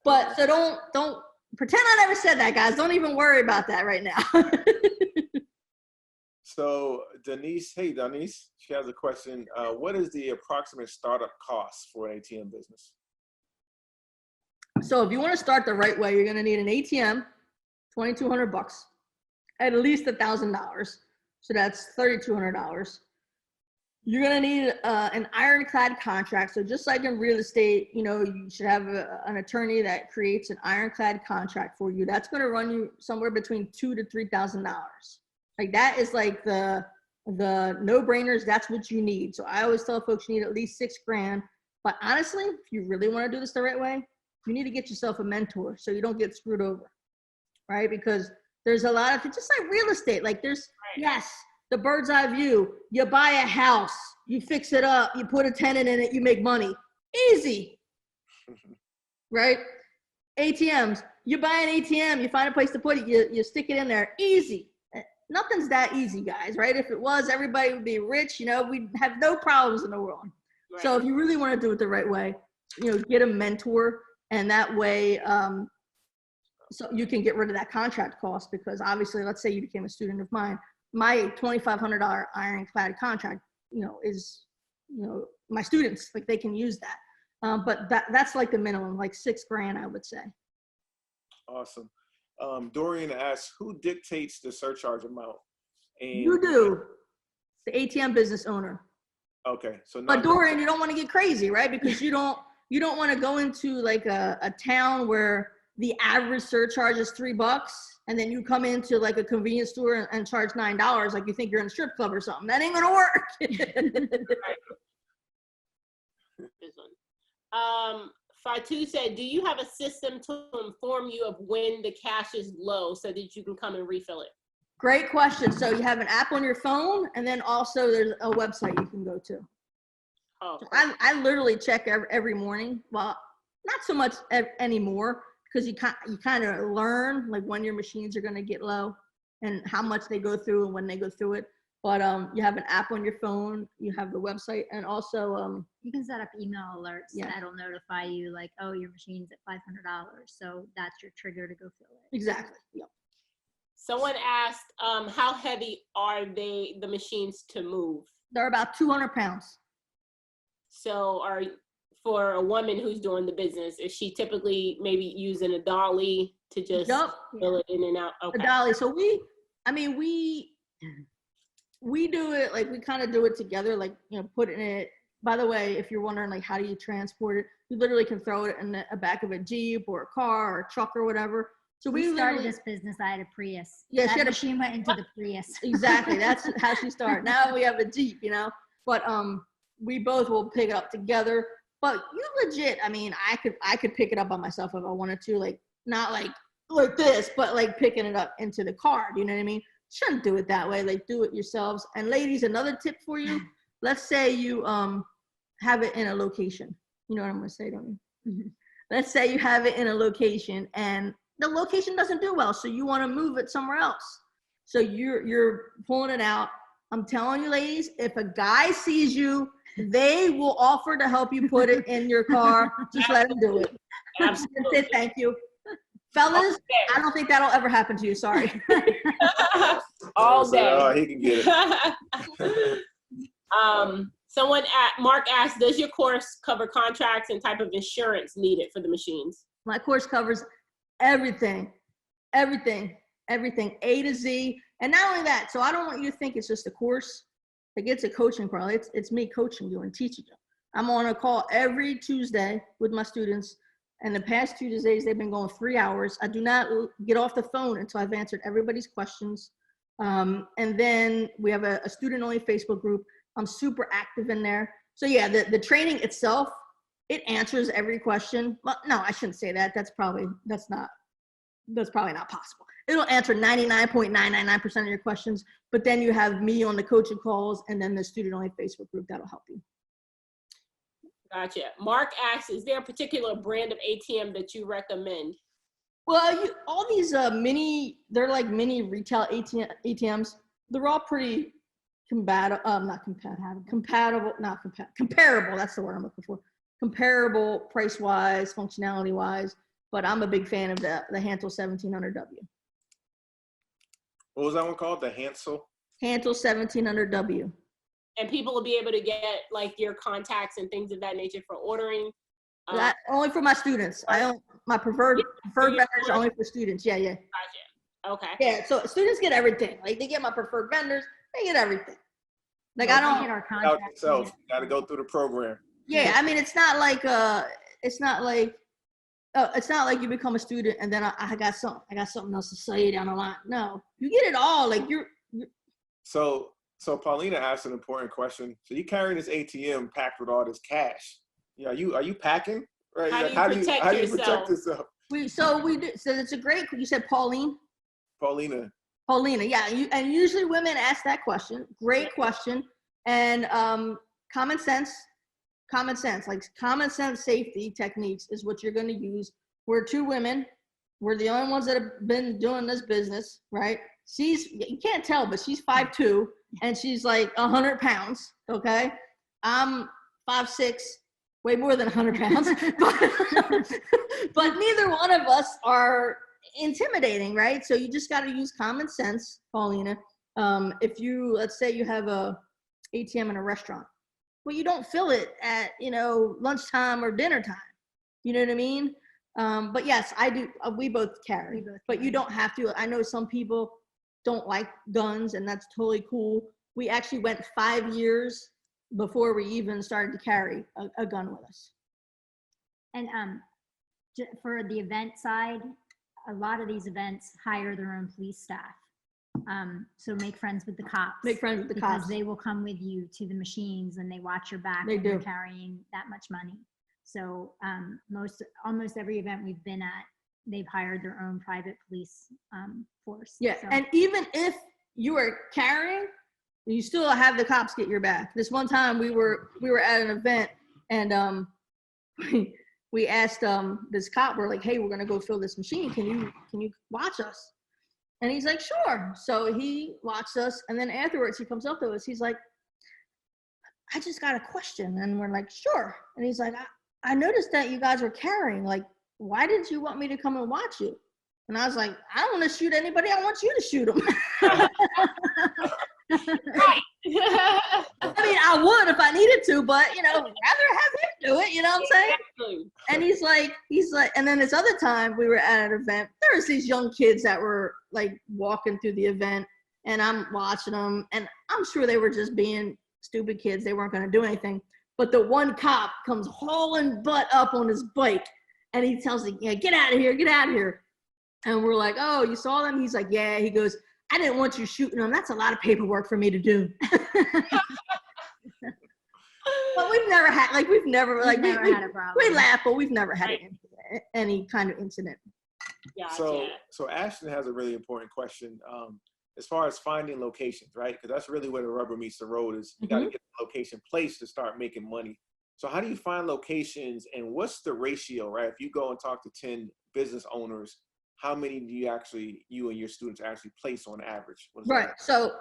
But so don't pretend I never said that, guys. Don't even worry about that right now. So Denise, hey Denise, she has a question. What is the approximate startup cost for an ATM business? So if you want to start the right way, you're going to need an ATM, $2,200, at least $1,000. So that's $3,200. You're going to need an ironclad contract. So just like in real estate, you should have an attorney that creates an ironclad contract for you. That's going to run you somewhere between $2,000 to $3,000. Like that is like the no-brainers. That's what you need. So I always tell folks you need at least $6,000. But honestly, if you really want to do this the right way, you need to get yourself a mentor so you don't get screwed over, right? Because there's a lot of, just like real estate, like there's, yes, the bird's eye view. You buy a house, you fix it up, you put a tenant in it, you make money. Easy, right? ATMs, you buy an ATM, you find a place to put it, you stick it in there. Easy. Nothing's that easy, guys, right? If it was, everybody would be rich, we'd have no problems in the world. Right. So if you really want to do it the right way, get a mentor. And that way, so you can get rid of that contract cost, because obviously, let's say you became a student of mine, my $2,500 ironclad contract, is, my students, like they can use that. But that's like the minimum, like $6,000, I would say. Awesome. Dorian asks, who dictates the surcharge amount? And you do, the ATM business owner. Okay. So but Dorian, you don't want to get crazy, right? Because you don't want to go into like a town where the average surcharge is $3, and then you come into like a convenience store and charge $9, like you think you're in a strip club or something. That ain't gonna work. This one. Fatu said, do you have a system to inform you of when the cash is low so that you can come and refill it? Great question. So you have an app on your phone, and then also there's a website you can go to. Oh, so I literally check every morning. Well, not so much anymore, because you kind of learn like when your machines are going to get low and how much they go through and when they go through it. But you have an app on your phone, you have the website, and also you can set up email alerts yeah. that'll notify you like, oh, your machine's at $500, so that's your trigger to go fill it. Exactly. Yep. Someone asked, how heavy are the machines to move? They're about 200 pounds. So for a woman who's doing the business, is she typically maybe using a dolly to just fill it in and out? Okay. A dolly. So we do it, like we kind of do it together, like, put it in it. By the way, if you're wondering like how do you transport it, you literally can throw it in the back of a Jeep or a car or a truck or whatever. So we started this business. I had a Prius. Yeah, that machine went into the Prius. Exactly. That's how she started. Now we have a Jeep, but we both will pick it up together. But you legit, I mean, I could pick it up by myself if I wanted to, like not like this, but like picking it up into the car. Do you know what I mean? Shouldn't do it that way. Like do it yourselves. And ladies, another tip for you. Let's say you have it in a location. You know what I'm gonna say, don't you? Mm-hmm. Let's say you have it in a location and the location doesn't do well, so you want to move it somewhere else. So you're pulling it out. I'm telling you, ladies, if a guy sees you, they will offer to help you put it in your car. Just let them do it. Absolutely. Thank you. Fellas, I don't think that'll ever happen to you. Sorry. All day. Oh, he can get it. Mark asked, does your course cover contracts and type of insurance needed for the machines? My course covers everything, A to Z. And not only that, so I don't want you to think it's just a course. Like it's a coaching program. It's me coaching you and teaching you. I'm on a call every Tuesday with my students, And the past 2 days, they've been going 3 hours. I do not get off the phone until I've answered everybody's questions. And then we have a student-only Facebook group. I'm super active in there. So yeah, the training itself, it answers every question. Well, no, I shouldn't say that. That's probably not possible. It'll answer 99.999% of your questions, but then you have me on the coaching calls and then the student-only Facebook group that'll help you. Gotcha. Mark asks, is there a particular brand of ATM that you recommend? Well, all these they're like mini retail ATMs. They're all pretty comparable. That's the word I'm looking for. Comparable price-wise, functionality-wise. But I'm a big fan of the Hansel 1700W. What was that one called? The Hansel? Hansel 1700W. And people will be able to get like your contacts and things of that nature for ordering. That only for my students. My preferred vendors are only for students. Yeah. Gotcha. Okay. Yeah, so students get everything. Like they get my preferred vendors, they get everything. Like Well, I don't we get our Out contacts. yourself. Got to go through the program. Yeah, I mean it's not like you become a student and then I got something else to sell you down the line. No, you get it all. Like you're So Paulina asked an important question. So you carrying this ATM packed with all this cash. Yeah, are you packing? Right? How do you protect yourself? So it's a great. You said Paulina, yeah. And usually women ask that question. Great question. And common sense, like common sense safety techniques is what you're going to use. We're 2 women. We're the only ones that have been doing this business, right? You can't tell, but she's 5'2", and she's like 100 pounds. Okay, I'm 5'6", way more than 100 pounds. But neither one of us are intimidating, right? So you just got to use common sense, Paulina. If let's say you have a ATM in a restaurant, well, you don't fill it at lunchtime or dinner time. You know what I mean? But yes, I do. We both carry, but you don't have to. I know some people don't like guns, and that's totally cool. We actually went 5 years before we even started to carry a gun with us. And for the event side, a lot of these events hire their own police staff. So make friends with the cops. Because they will come with you to the machines and they watch your back when you're carrying that much money. So almost every event we've been at, they've hired their own private police force. Yeah, so. and even if you are carrying, you still have the cops get your back. This one time we were at an event and we asked this cop, we're like, hey, we're gonna go fill this machine. Can you watch us? And he's like, sure. So he watched us, and then afterwards he comes up to us. He's like, I just got a question. And we're like, sure. And he's like, I noticed that you guys were carrying. Like, why did you want me to come and watch you? And I was like, I don't want to shoot anybody. I want you to shoot them. Right. I mean, I would if I needed to, but rather have him do it. You know what I'm saying? Exactly. And he's like, and then this other time we were at an event, there was these young kids that were like walking through the event, and I'm watching them, and I'm sure they were just being stupid kids. They weren't going to do anything. But the one cop comes hauling butt up on his bike, and he tells me, yeah, get out of here, get out of here. And we're like, oh, you saw them? He's like, yeah. He goes, I didn't want you shooting them. That's a lot of paperwork for me to do. But we've never had a problem. We laugh, but we've never had any kind of incident. Gotcha. So Ashton has a really important question as far as finding locations, right? Because that's really where the rubber meets the road is you got to get the location placed to start making money. So how do you find locations, and what's the ratio, right? If you go and talk to 10 business owners, how many do you and your students actually place on average? Right. So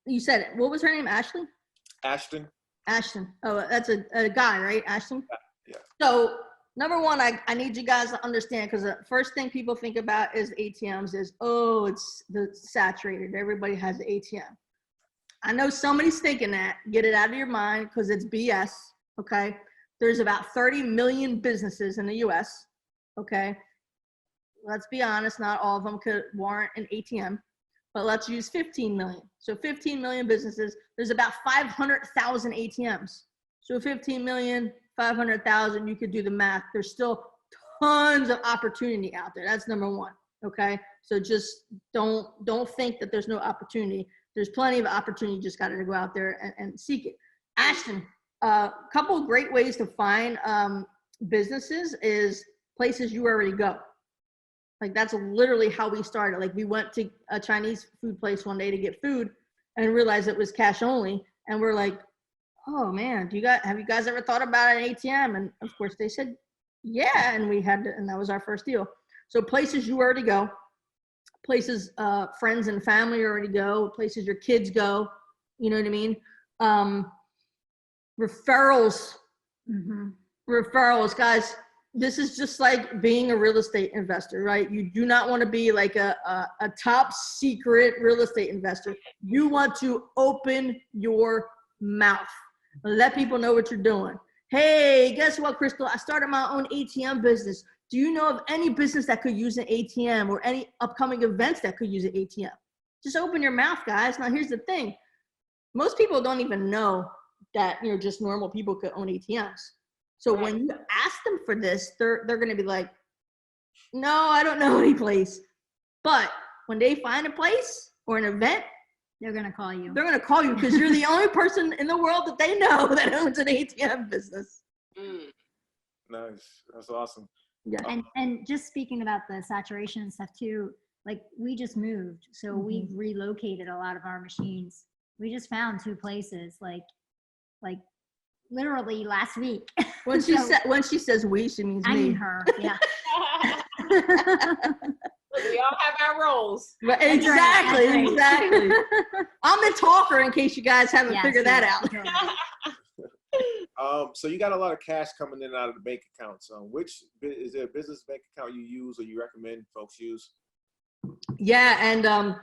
you said it. What was her name? Ashley? Ashton. Oh, that's a guy, right? Ashton? Yeah. So number one, I need you guys to understand, because the first thing people think about is ATMs is, oh, it's saturated. Everybody has an ATM. I know somebody's thinking that. Get it out of your mind, because it's BS, okay? There's about 30 million businesses in the US, okay? Let's be honest, not all of them could warrant an ATM, but let's use 15 million. So 15 million businesses, there's about 500,000 ATMs. So 15 million, 500,000, you could do the math. There's still tons of opportunity out there. That's number one. Okay. So just don't think that there's no opportunity. There's plenty of opportunity. You just got to go out there and seek it. Ashton, a couple of great ways to find businesses is places you already go. Like that's literally how we started. Like we went to a Chinese food place one day to get food and realized it was cash only. And we're like, oh man, have you guys ever thought about an ATM? And of course they said, yeah. And and that was our first deal. So places you already go, places friends and family already go, places your kids go, you know what I mean? Referrals, referrals, guys. This is just like being a real estate investor, right? You do not want to be like a top secret real estate investor. You want to open your mouth. Let people know what you're doing. Hey, guess what, Krystal? I started my own ATM business. Do you know of any business that could use an ATM or any upcoming events that could use an ATM? Just open your mouth, guys. Now, here's the thing. Most people don't even know that, just normal people could own ATMs. So when you ask them for this, they're going to be like, no, I don't know any place. But when they find a place or an event, they're going to call you. They're going to call you because you're the only person in the world that they know that owns an ATM business. Nice. That's awesome. Yeah. And just speaking about the saturation and stuff too, like we just moved. So we've relocated a lot of our machines. We just found 2 places like literally last week. When she says we, she means me. I mean her, yeah. We all have our roles. Right, exactly. I'm the talker in case you guys haven't figured that out. So you got a lot of cash coming in and out of the bank accounts. Which is there a business bank account you use or you recommend folks use? Yeah, and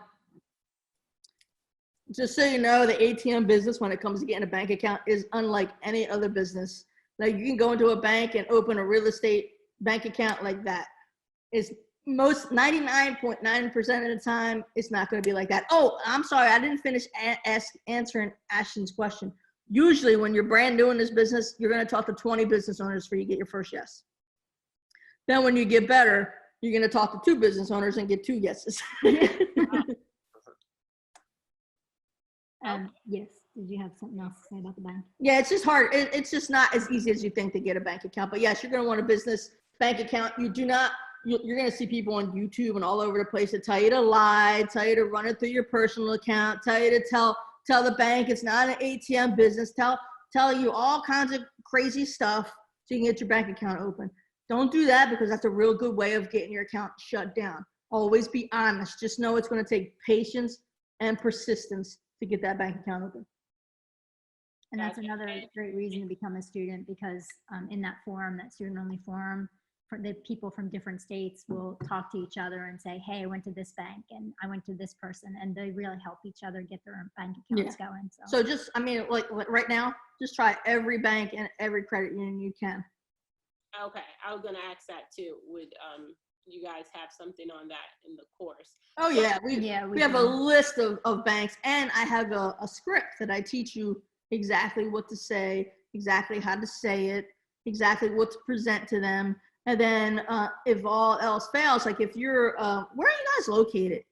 just so you know, the ATM business, when it comes to getting a bank account, is unlike any other business. Like you can go into a bank and open a real estate bank account like that. It's 99.9% of the time, it's not going to be like that. Oh, I'm sorry, I didn't finish answering Ashton's question. Usually when you're brand new in this business, you're going to talk to 20 business owners before you get your first yes. Then when you get better, you're going to talk to 2 business owners and get 2 yeses. Yes. Did you have something else to say about the bank? Yeah, it's just hard. It's just not as easy as you think to get a bank account. But yes, you're going to want a business bank account. You're going to see people on YouTube and all over the place that tell you to lie, tell you to run it through your personal account, tell you to tell the bank it's not an ATM business, tell you all kinds of crazy stuff so you can get your bank account open. Don't do that because that's a real good way of getting your account shut down. Always be honest. Just know it's going to take patience and persistence to get that bank account open. And that's another great reason to become a student because in that forum, that student-only forum, the people from different states will talk to each other and say, hey, I went to this bank and I went to this person, and they really help each other get their bank accounts going. So just, like right now, just try every bank and every credit union you can. Okay, I was gonna ask that too. Would you guys have something on that in the course? Oh yeah, we have a list of banks, and I have a script that I teach you exactly what to say, exactly how to say it, exactly what to present to them. And then if all else fails, like if you're, where are you guys located?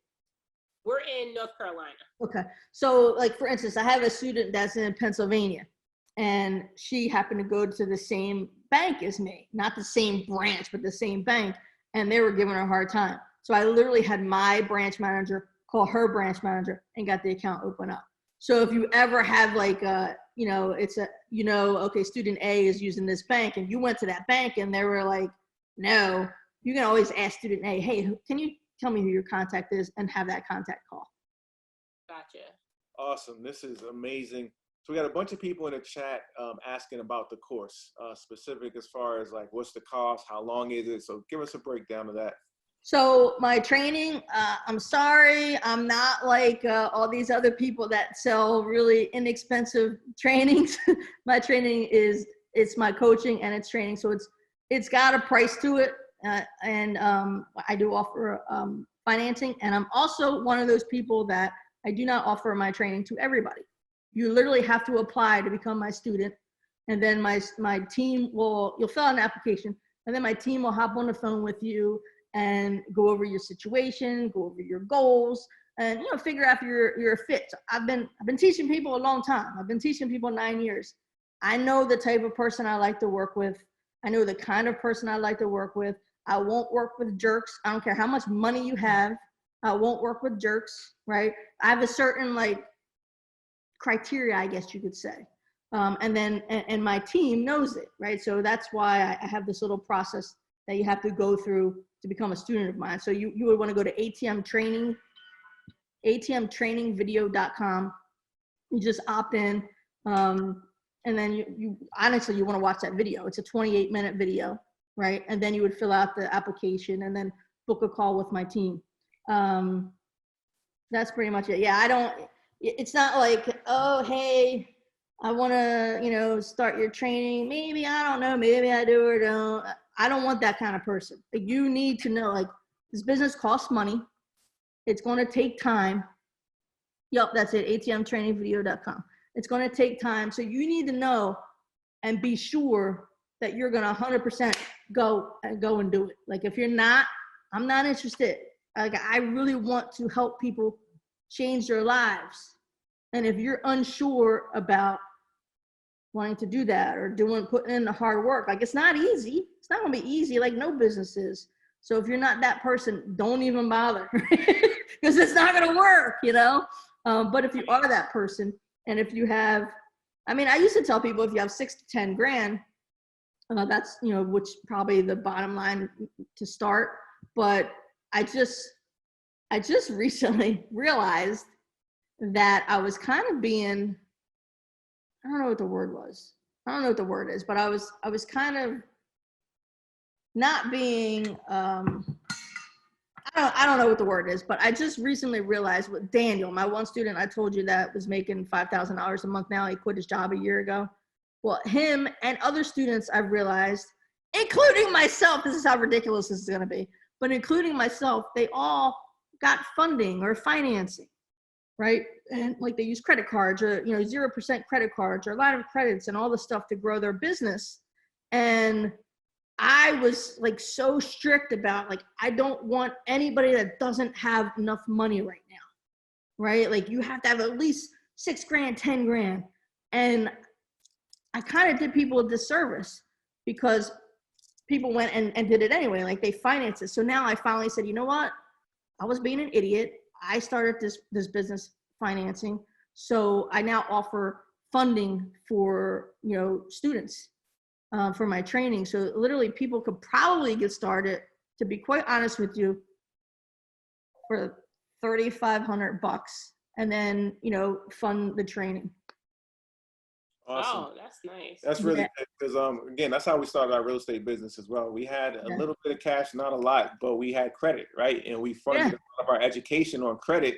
We're in North Carolina. Okay. So like, for instance, I have a student that's in Pennsylvania and she happened to go to the same bank as me, not the same branch, but the same bank. And they were giving her a hard time. So I literally had my branch manager call her branch manager and got the account open up. So if you ever have like, okay, student A is using this bank and you went to that bank and they were like, no, you can always ask student A, hey, can you tell me who your contact is, and have that contact call. Gotcha. Awesome. This is amazing. So we got a bunch of people in the chat asking about the course, specific as far as like, what's the cost? How long is it? So give us a breakdown of that. So my training, I'm sorry, I'm not like all these other people that sell really inexpensive trainings. My training it's my coaching and it's training. So it's got a price to it. And I do offer financing. And I'm also one of those people that I do not offer my training to everybody. You literally have to apply to become my student. And then my team you'll fill out an application. And then my team will hop on the phone with you and go over your situation, go over your goals, and, you know, figure out if you're a fit. So I've been teaching people a long time. I've been teaching people 9 years. I know the type of person I like to work with. I know the kind of person I like to work with. I won't work with jerks. I don't care how much money you have. I won't work with jerks, right? I have a certain like criteria, I guess you could say. And my team knows it, right? So that's why I have this little process that you have to go through to become a student of mine. So you would want to go to atmtrainingvideo.com. You just opt in, and then you honestly, you want to watch that video. It's a 28-minute video, right? And then you would fill out the application and then book a call with my team. That's pretty much it. Yeah, it's not like, oh, hey, I want to, you know, start your training. Maybe, I don't know, maybe I do or don't. I don't want that kind of person. Like, you need to know, like, this business costs money. It's going to take time. Yep, that's it, atmtrainingvideo.com. It's going to take time. So you need to know and be sure that you're going to 100% go and do it. Like, if you're not, I'm not interested. Like, I really want to help people change their lives. And if you're unsure about wanting to do that or putting in the hard work, like, it's not easy. It's not gonna be easy, like no business is. So if you're not that person, don't even bother, because it's not gonna work, you know? But if you are that person, and if you have, I mean, I used to tell people if you have 6 to 10 grand, that's, you know, which probably the bottom line to start. But I just recently realized that I was kind of being, I don't know what the word was. I don't know what the word is, but I was kind of not being, I don't know what the word is, but I just recently realized with Daniel, my one student I told you that was making $5,000 a month now. He quit his job a year ago. Well, him and other students I've realized, including myself, this is how ridiculous this is going to be, but including myself, they all got funding or financing, right? And like, they use credit cards, or, you know, 0% credit cards, or a lot of credits and all the stuff to grow their business. And I was like so strict about, like, I don't want anybody that doesn't have enough money right now, right? Like, you have to have at least 6 grand, 10 grand. And I kind of did people a disservice, because people went and did it anyway. Like, they financed it. So now I finally said, you know what? I was being an idiot. I started this business financing. So I now offer funding for, you know, students for my training. So literally people could probably get started, to be quite honest with you, for $3,500, and then, you know, fund the training. Awesome. Oh, that's nice. That's really good, because again, that's how we started our real estate business as well. We had a little bit of cash, not a lot, but we had credit, right? And we funded a lot of our education on credit.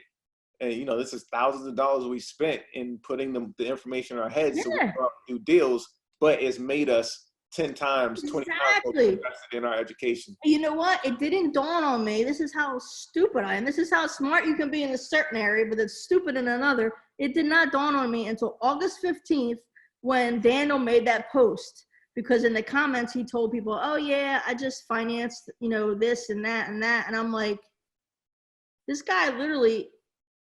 And, you know, this is thousands of dollars we spent in putting the information in our heads so we can do deals, but it's made us 10 times, 20 times more invested in our education. You know what? It didn't dawn on me. This is how stupid I am. This is how smart you can be in a certain area, but it's stupid in another. It did not dawn on me until August 15th, when Daniel made that post, because in the comments he told people, oh yeah, I just financed, you know, this and that and that. And I'm like, this guy literally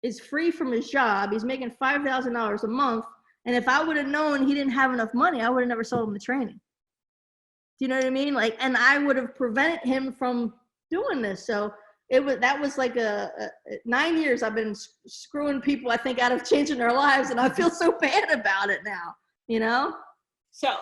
is free from his job. He's making $5,000 a month. And if I would have known he didn't have enough money, I would have never sold him the training. Do you know what I mean? Like, and I would have prevented him from doing this. So that was like 9 years I've been screwing people, I think, out of changing their lives. And I feel so bad about it now, you know? So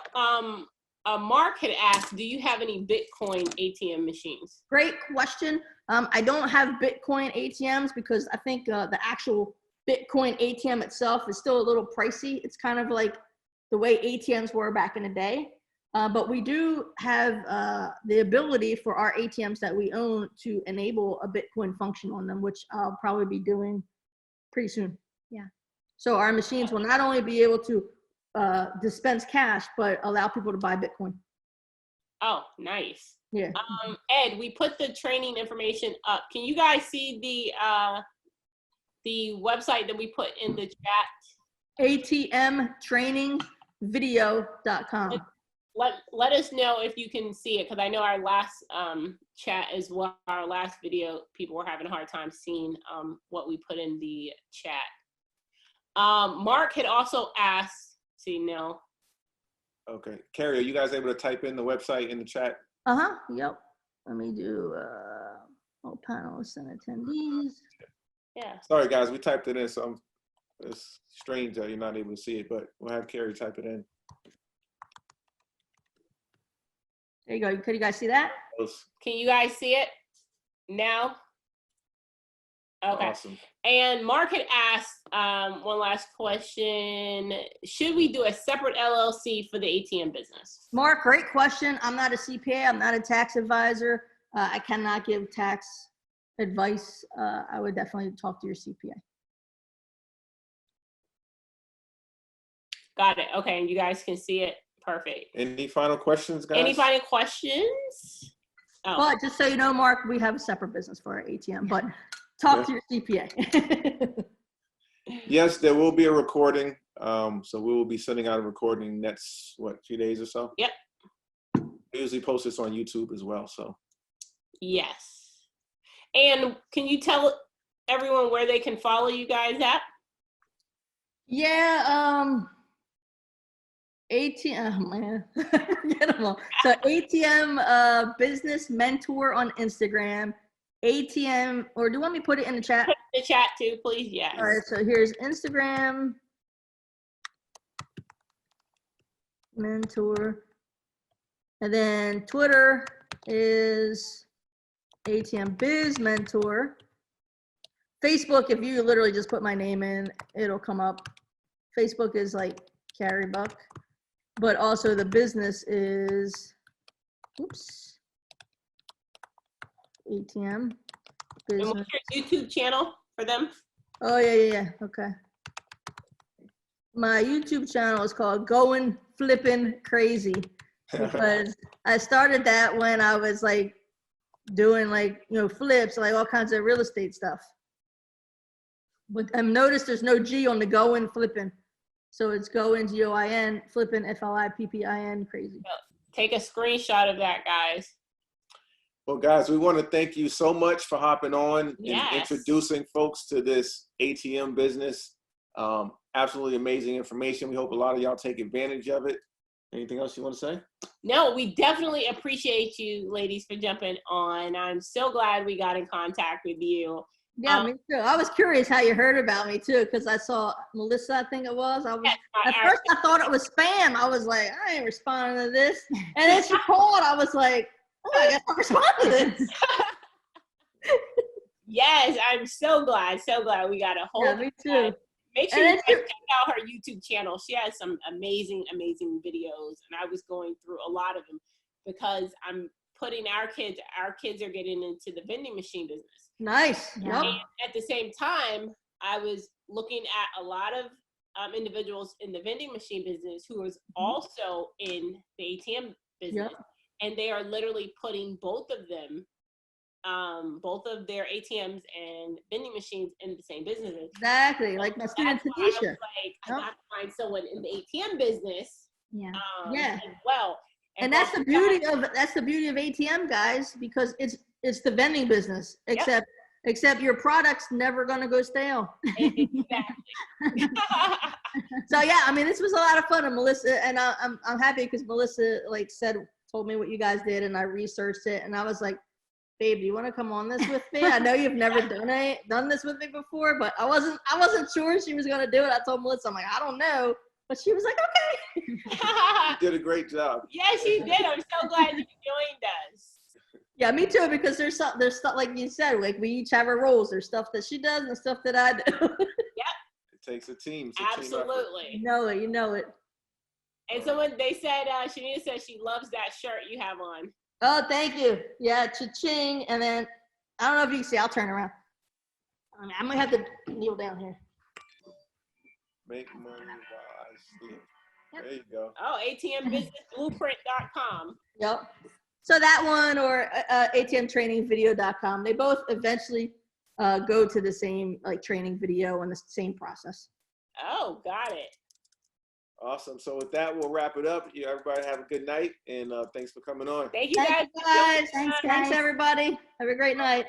Mark had asked, do you have any Bitcoin ATM machines? Great question. I don't have Bitcoin ATMs, because I think the actual Bitcoin ATM itself is still a little pricey. It's kind of like the way ATMs were back in the day. But we do have the ability for our ATMs that we own to enable a Bitcoin function on them, which I'll probably be doing pretty soon. Yeah. So our machines will not only be able to dispense cash, but allow people to buy Bitcoin. Oh, nice. Yeah. Ed, we put the training information up. Can you guys see the website that we put in the chat? ATMtrainingvideo.com. let us know if you can see it, because I know our last chat as well, our last video, people were having a hard time seeing what we put in the chat. Mark had also asked, see no. Okay, Carey, are you guys able to type in the website in the chat? Yep. Let me do all panelists and attendees. Yeah. Sorry guys, we typed it in, so it's strange that you're not able to see it, but we'll have Carey type it in. There you go. Could you guys see that? Can you guys see it now? Okay. Awesome. And Mark had asked one last question. Should we do a separate LLC for the ATM business? Mark, great question. I'm not a CPA. I'm not a tax advisor. I cannot give tax advice. I would definitely talk to your CPA. Got it. Okay. And you guys can see it. Perfect. Any final questions, guys? Any final questions? Oh. But just so you know, Mark, we have a separate business for our ATM, but talk to your CPA. Yes, there will be a recording. So we will be sending out a recording next, few days or so? Yep. We usually post this on YouTube as well, so. Yes. And can you tell everyone where they can follow you guys at? Yeah, ATM, oh man, forget them all. So ATM Business Mentor on Instagram, ATM, or do you want me to put it in the chat? Put it in the chat too, please. Yes. All right, so here's Instagram Mentor, and then Twitter is ATM Biz Mentor. Facebook, if you literally just put my name in, it'll come up. Facebook is like Carey Buck, but also the business is, oops, ATM And Business. what's your YouTube channel for them? Oh, yeah, okay. My YouTube channel is called Going Flippin' Crazy, because I started that when I was like doing like, flips, like all kinds of real estate stuff. But I've noticed there's no G on the Going Flippin'. So it's Going, G-O-I-N, Flippin', F-L-I-P-P-I-N, crazy. Take a screenshot of that, guys. Well, guys, we want to thank you so much for hopping on Yes. and introducing folks to this ATM business. Absolutely amazing information. We hope a lot of y'all take advantage of it. Anything else you want to say? No, we definitely appreciate you ladies for jumping on. I'm so glad we got in contact with you. Yeah, me too. I was curious how you heard about me too, because I saw Melissa, I think it was. At first I thought it was spam. I was like, I ain't responding to this. And then she called. I was like, oh, I guess I'll respond to this. Yes, I'm so glad we got a whole. Yeah, me too. Make sure you guys check out her YouTube channel. She has some amazing videos, and I was going through a lot of them because I'm putting our kids are getting into the vending machine business. Nice. Yeah. Yep. And at the same time, I was looking at a lot of individuals in the vending machine business who was also in the ATM business. Yep. And they are literally putting both of them, both of their ATMs and vending machines in the same businesses. Exactly. Like my student That's why I was Tanisha. like, I gotta find someone in the ATM business Yeah. Yeah. as well. And that's the beauty of ATM, guys, because it's the vending business, except your product's never gonna go stale. Exactly. So yeah, I mean, this was a lot of fun, and Melissa, and I'm happy because Melissa told me what you guys did, and I researched it, and I was like, babe, do you want to come on this with me? I know you've never done this with me before, but I wasn't sure she was gonna do it. I told Melissa, I'm like, I don't know, but she was like, okay. You did a great job. Yes, you did. I'm so glad you joined us. Yeah, me too, because there's stuff like you said, like we each have our roles. There's stuff that she does and stuff that I do. It takes a team. It's a Absolutely. You know it. And they said, Shanita said she loves that shirt you have on. Oh, thank you. Yeah, cha-ching. And then, I don't know if you can see, I'll turn around. I'm gonna have to kneel down here. Make money while I sleep. Yep. There you go. Oh, ATMBusinessBlueprint.com. Yep. So that one or ATMTrainingVideo.com, they both eventually go to the same training video and the same process. Oh, got it. Awesome. So with that, we'll wrap it up. You everybody have a good night, and thanks for coming on. Thank you Thank guys. you guys. Thanks, Thanks guys. everybody. Have a great night.